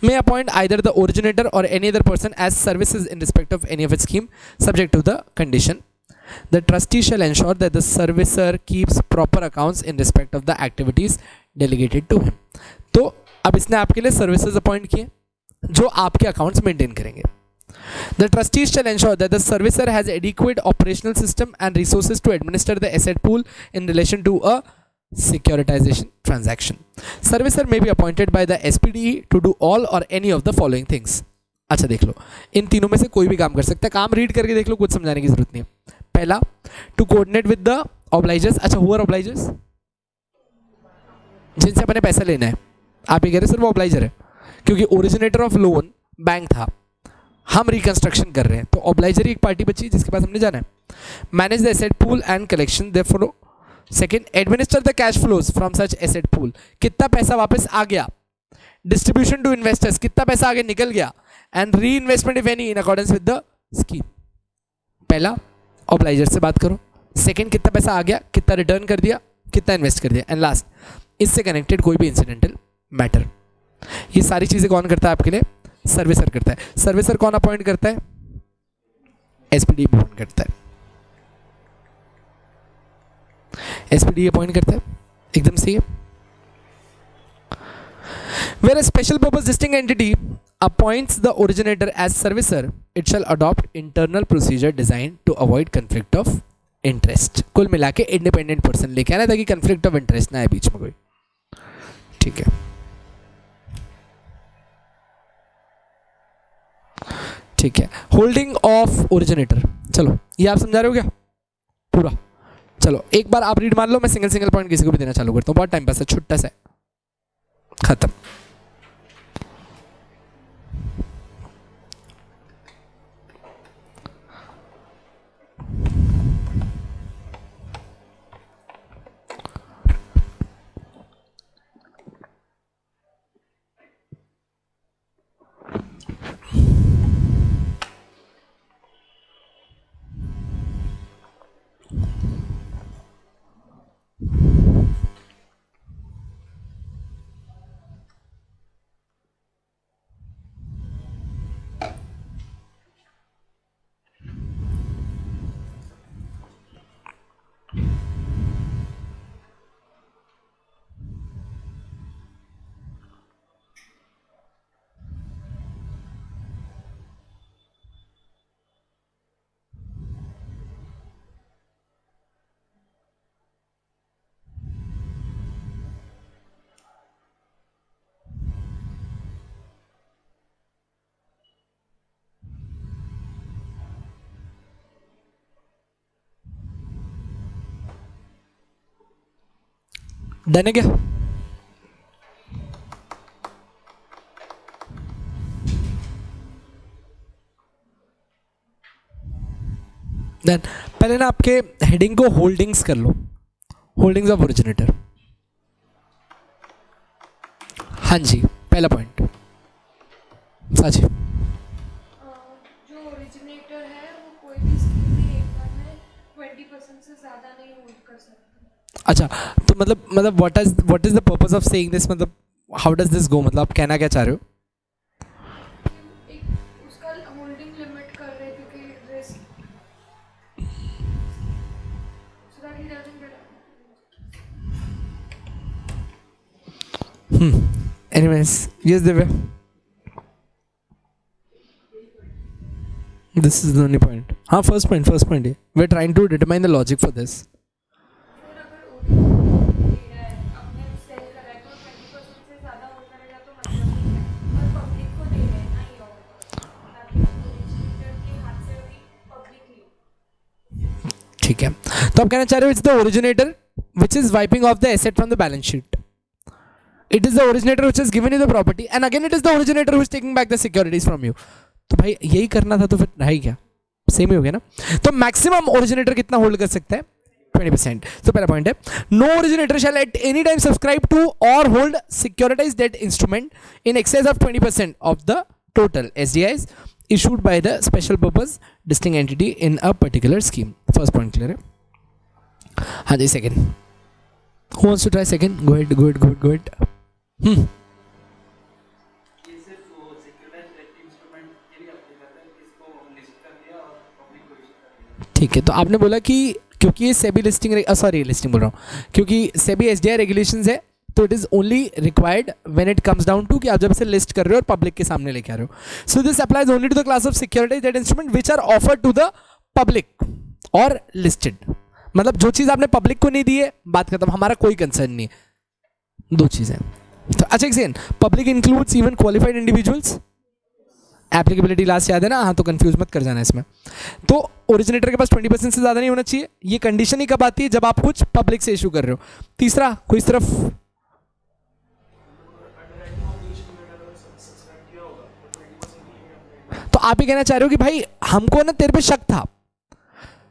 S1: May appoint either the originator or any other person as services in respect of any of its scheme, subject to the condition. The trustee shall ensure that the servicer keeps proper accounts in respect of the activities delegated to him. तो अब इसने आपके लिए services appoint किए जो आपके accounts maintain करेंगे। The trustees shall ensure that the servicer has adequate operational system and resources to administer the asset pool in relation to a securitization transaction. Servicer may be appointed by the SPDE to do all or any of the following things. अच्छा देख लो, इन तीनों में से कोई भी काम कर सकता है। काम रीड करके देख लो, कुछ समझाने की जरूरत नहीं है। पहला, टू कोऑर्डिनेट विद द ऑब्लाइजर्स। अच्छा, हु आर ऑब्लाइजर्स? जिनसे अपने पैसा लेना है। आप ये कह रहे सर वो ऑब्लाइजर है, क्योंकि ओरिजिनेटर ऑफ लोन बैंक था, हम रिकंस्ट्रक्शन कर रहे हैं, तो ऑब्लाइजर एक पार्टी बची जिसके पास हमने जाना है। Manage the asset pool and collection therefore. Second, administer the cash flows from such asset pool. कितना पैसा वापस आ गया, डिस्ट्रीब्यूशन टू इन्वेस्टर्स, कितना पैसा आगे निकल गया, and re investment if any in accordance with the scheme. पहला, ऑब्लाइजर से बात करो। सेकेंड, कितना पैसा आ गया, कितना रिटर्न कर दिया, कितना इन्वेस्ट कर दिया, एंड लास्ट, इससे कनेक्टेड कोई भी इंसिडेंटल मैटर। ये सारी चीज़ें कौन करता है आपके लिए? सर्विसर करता है। सर्विसर कौन अपॉइंट करता है? एसपीडी अपॉइंट करता है, एसपीडी अपॉइंट करता है, एकदम सही है। Where a special purpose distinct entity appoints the originator as servicer, it shall adopt internal procedure designed to avoid conflict of interest। कुल मिला के इंडिपेंडेंट पर्सन लेके आना ताकि conflict of interest ना आए बीच में कोई। ठीक है, ठीक है। होल्डिंग ऑफ ओरिजिनेटर, चलो ये आप समझा रहे हो क्या पूरा? चलो एक बार आप रीड मान लो, मैं सिंगल सिंगल पॉइंट किसी को भी देना चालू करता हूँ, बहुत टाइम पास है, छुट्टा सा है, खत्म। डन है क्या? डन। पहले ना आपके हेडिंग को होल्डिंग्स कर लो, होल्डिंग्स ऑफ ओरिजिनेटर। हाँ जी, पहला पॉइंट साजी।
S2: जो ओरिजिनेटर है वो कोई भी स्कीम में एक बार में 20% से ज़्यादा नहीं होल्ड कर सकता।
S1: अच्छा, तो मतलब what is the purpose of saying this, मतलब हाउ डज दिस गो, मतलब आप कहना क्या चाह रहे हो?
S2: एक उसका होल्डिंग लिमिट कर रहे क्योंकि risk so that he doesn't get.
S1: Anyways, yes Divya, this is the only point. हाँ, फर्स्ट पॉइंट है, we are trying to determine the logic for this. ठीक है, तो आप कहना चाह रहे हो it's the originator which is wiping off the asset from the balance sheet, it is the originator which is given you the property and again it is the originator who is taking back the securities from you. तो भाई यही करना था, तो फिर है क्या, same ही हो गया ना। तो मैक्सिमम ओरिजिनेटर कितना होल्ड कर सकता है? 20%। तो पहला पॉइंट है, no originator shall at any time subscribe to और hold securitised debt instrument in excess of 20% of the total SDIs issued by the special purpose distinct entity in a particular scheme। First point clear है? हाँ जी, second, who wants to try second? Go ahead। ठीक है, तो आपने बोला कि क्योंकि ये सेबी लिस्टिंग, सॉरी लिस्टिंग बोल रहा हूँ, क्योंकि सेबी SDI रेगुलेशंस है, तो it is only required when it comes down to कि आप जब इसे लिस्ट कर रहे हो और पब्लिक के सामने लेके आ रहे हो। So this applies only to the class of securities debt instrument which are offered to the public और लिस्टेड। मतलब जो चीज आपने पब्लिक को नहीं दी है, बात खत्म, हमारा कोई कंसर्न नहीं है। दो चीजें, तो अच्छा एक second, public includes even qualified individuals, applicability last याद है ना? हाँ, तो कंफ्यूज मत कर जाना इसमें। तो ओरिजिनेटर के पास 20% से ज्यादा नहीं होना चाहिए। ये कंडीशन ही कब आती है? जब आप कुछ पब्लिक से इशू कर रहे हो। तीसरा, कोई इस तरफ तो आप ही कहना चाह रहे हो कि भाई हमको ना तेरे पे शक था,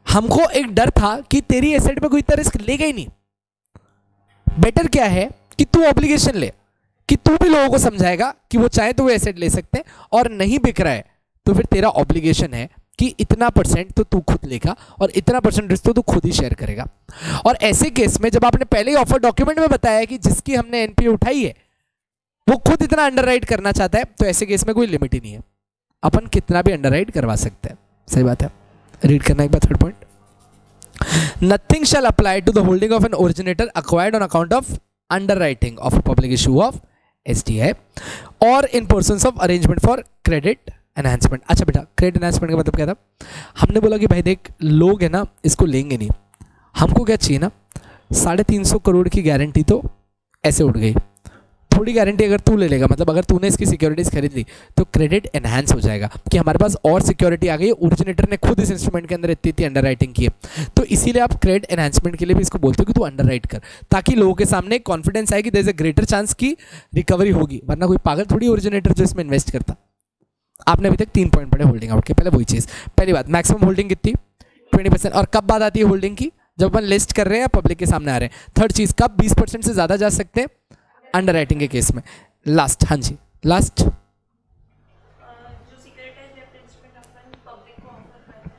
S1: हमको एक डर था कि तेरी एसेट पे कोई इतना रिस्क लेगा ही नहीं। बेटर क्या है कि तू ऑब्लिगेशन ले, कि तू भी लोगों को समझाएगा कि वो चाहे तो वो एसेट ले सकते हैं, और नहीं बिक रहा है तो फिर तेरा ऑब्लिगेशन है कि इतना % तो तू खुद लेगा और इतना % रिस्क तो तू खुद ही शेयर करेगा। और ऐसे केस में जब आपने पहले ही ऑफर डॉक्यूमेंट में बताया कि जिसकी हमने एनपीए उठाई है वो खुद इतना अंडरराइट करना चाहता है, तो ऐसे केस में कोई लिमिट ही नहीं है, अपन कितना भी अंडरराइट करवा सकते हैं। सही बात है। रीड करना एक बार third point. Nothing shall apply to the holding of an originator acquired on account of underwriting of a public issue of SDI or in persons of arrangement for credit enhancement। अच्छा बेटा, credit enhancement का मतलब क्या था? हमने बोला कि भाई देख, लोग है ना इसको लेंगे नहीं, हमको क्या चाहिए ना, 350 करोड़ की गारंटी तो ऐसे उठ गई, थोड़ी गारंटी अगर तू ले लेगा, मतलब अगर तूने इसकी सिक्योरिटीज खरीद ली तो क्रेडिट एनहांस हो जाएगा कि हमारे पास और सिक्योरिटी आ गई, ओरिजिनेटर ने खुद इस इंस्ट्रूमेंट के अंदर इतनी अंडरराइटिंग की है। तो इसीलिए आप क्रेडिट एनहांसमेंट के लिए भी इसको बोलते हो कि तू अंडरराइट कर, ताकि लोगों के सामने कॉन्फिडेंस आए कि there is a greater chance की रिकवरी होगी, वरना कोई पागल थोड़ी ओरिजिनेटर जो इसमें इन्वेस्ट करता। आपने अभी तक 3 पॉइंट पढ़े होल्डिंग आउट के, पहले वही चीज़। पहली बात, मैक्सिमम होल्डिंग कितनी? 20%। और कब बात आती है होल्डिंग की? जब अपन लिस्ट कर रहे हैं, पब्लिक के सामने आ रहे हैं। थर्ड चीज़, कब 20% से ज़्यादा जा सकते हैं? अंडरराइटिंग के केस में। लास्ट, हाँ जी लास्ट,
S2: जो सिक्योरिटाइज्ड इंस्ट्रूमेंट अपन पब्लिक को ऑफर करते हैं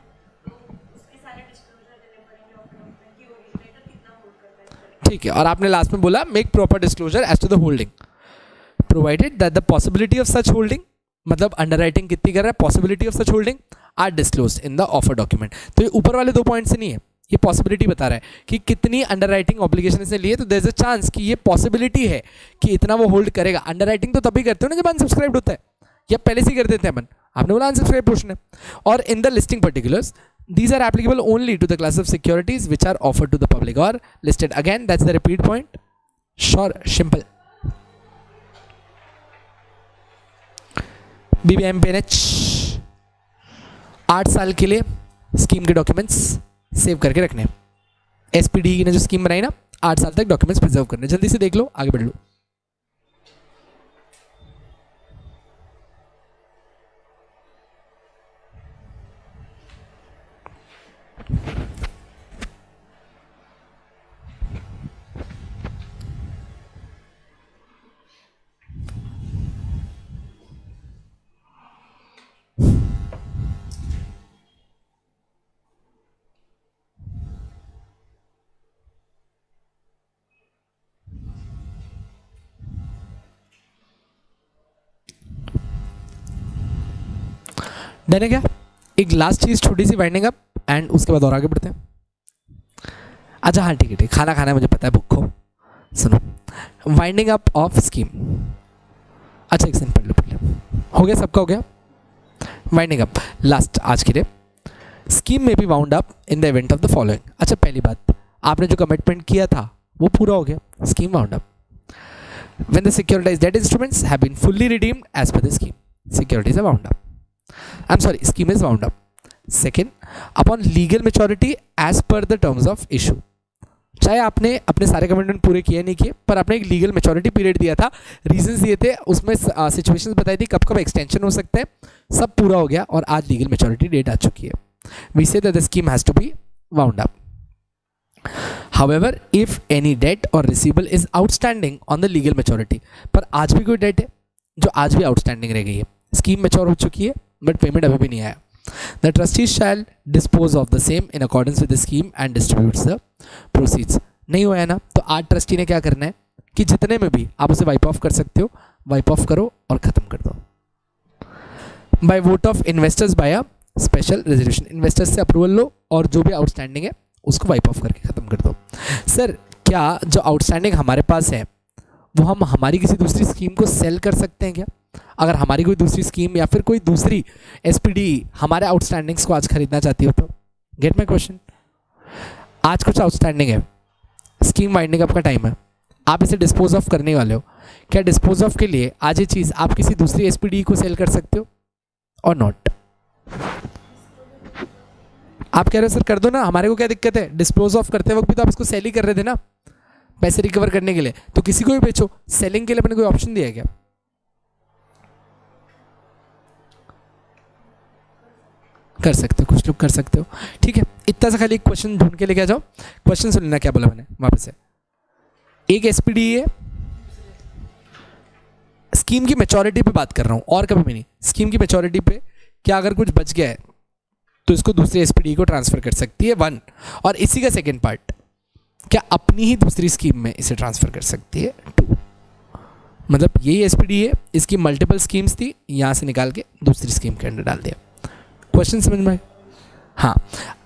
S2: तो उसके सारे डिस्क्लोजर देने पड़ेंगे ऑफर डॉक्यूमेंट की, ओरिजिनेटर कितना होल्ड करता है।
S1: ठीक है। और आपने लास्ट में बोला make proper disclosure as to the holding provided that the possibility of such holding, मतलब अंडरराइटिंग कितनी कर रहा है, possibility of such holding are disclosed in the offer document. तो ये ऊपर वाले 2 पॉइंट से नहीं है, ये पॉसिबिलिटी बता रहा है कि कितनी अंडरराइटिंग ऑब्लिगेशन इसने लिए, तो देयर इज अ चांस कि ये पॉसिबिलिटी है कि इतना वो होल्ड करेगा। अंडरराइटिंग तो तभी करते हो ना जब अनसब्सक्राइब्ड होता है, या पहले से ही कर देते हैं अपन, आपने बोला अनसब्सक्राइब पोर्शन है। और in the listing particulars these are applicable only to the class of securities which are offered to the public or listed, again that's the repeat point, sure, simple। BBM PNH 8 साल के लिए scheme के documents save करके रखने, SPD ने जो scheme बनाई ना, 8 साल तक डॉक्यूमेंट्स प्रिजर्व करने। जल्दी से देख लो, आगे बढ़ लो। डन है क्या? एक लास्ट चीज छोटी सी वाइंडिंग अप एंड उसके बाद और आगे बढ़ते हैं। अच्छा हाँ ठीक है, खाना खाना है, मुझे पता है भूख को। सुनो, वाइंडिंग अप ऑफ स्कीम। अच्छा एक सेकंड पढ़ लो पहले, हो गया सबका हो गया? वाइंडिंग अप लास्ट आज के लिए, स्कीम में be wound up in the event of the following. अच्छा पहली बात, आपने जो कमिटमेंट किया था वो पूरा हो गया, scheme wound up. When the securitized debt instruments have been fully redeemed as per the scheme, securities are wound up. I'm sorry, scheme is wound up. Second, upon legal maturity as per the terms of issue. चाहे आपने अपने सारे commitment पूरे किए नहीं किए, पर आपने एक लीगल मेच्योरिटी पीरियड दिया था, रीजंस दिए थे, उसमें सिचुएशंस बताई थी कब कब एक्सटेंशन हो सकता है, सब पूरा हो गया और आज लीगल मेच्योरिटी डेट आ चुकी है। We say that the scheme has to be wound up. However, if any debt or receivable is outstanding on the legal maturity, पर आज भी कोई डेट है जो आज भी आउटस्टैंडिंग रह गई है, स्कीम मैच्योर हो चुकी है बट पेमेंट अभी भी नहीं आया, the trustees shall dispose of the same in accordance with the scheme and distributes the proceeds। नहीं हुआ है ना, तो आज ट्रस्टी ने क्या करना है कि जितने में भी आप उसे वाइप ऑफ कर सकते हो, वाइप ऑफ करो और ख़त्म कर दो। By vote of investors by a special resolution, investors से अप्रूवल लो और जो भी आउटस्टैंडिंग है उसको वाइप ऑफ करके ख़त्म कर दो। सर क्या जो आउटस्टैंडिंग हमारे पास है वो हम हमारी किसी दूसरी स्कीम को सेल कर सकते हैं क्या? अगर हमारी कोई दूसरी स्कीम या फिर कोई दूसरी एसपीडी हमारे आउटस्टैंडिंग्स को आज खरीदना चाहती हो तो, गेट माई क्वेश्चन। आज कुछ आउटस्टैंडिंग है, स्कीम वाइंडिंग अप का टाइम है, आप इसे डिस्पोज ऑफ करने वाले हो, क्या डिस्पोज ऑफ के लिए आज ये चीज़ आप किसी दूसरी एसपीडी को सेल कर सकते हो और नॉट? आप कह रहे हो सर कर दो ना, हमारे को क्या दिक्कत है, डिस्पोज ऑफ करते वक्त भी तो आप इसको सेल ही कर रहे थे ना पैसे रिकवर करने के लिए, तो किसी को भी बेचो, सेलिंग के लिए अपने कोई ऑप्शन दिया क्या? कर सकते हो, कुछ लोग कर सकते हो, ठीक है। इतना सा खाली एक क्वेश्चन ढूंढ के लेके आ जाओ, क्वेश्चन सुन लेना क्या बोला मैंने वापस से। एक एसपीडी है, स्कीम की मैच्योरिटी पे बात कर रहा हूं और कभी भी नहीं, स्कीम की मैच्योरिटी पे क्या अगर कुछ बच गया है तो इसको दूसरी एसपीडी को ट्रांसफर कर सकती है 1, और इसी का सेकंड पार्ट क्या अपनी ही दूसरी स्कीम में इसे ट्रांसफर कर सकती है 2। मतलब यही एसपीडी है, इसकी मल्टीपल स्कीम्स थी, यहाँ से निकाल के दूसरी स्कीम के अंदर डाल दिया। क्वेश्चन समझ में आए? हाँ,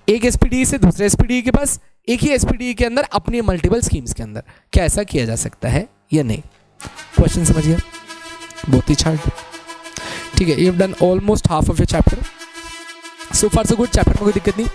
S1: एक एसपीडी से दूसरे एसपीडी के पास, एक ही एसपीडी के अंदर अपनी मल्टीपल स्कीम्स के अंदर, क्या ऐसा किया जा सकता है या नहीं? क्वेश्चन समझिए, बहुत ही छाट। ठीक है, you have done almost half of your chapter, so far so good. Chapter में कोई दिक्कत नहीं।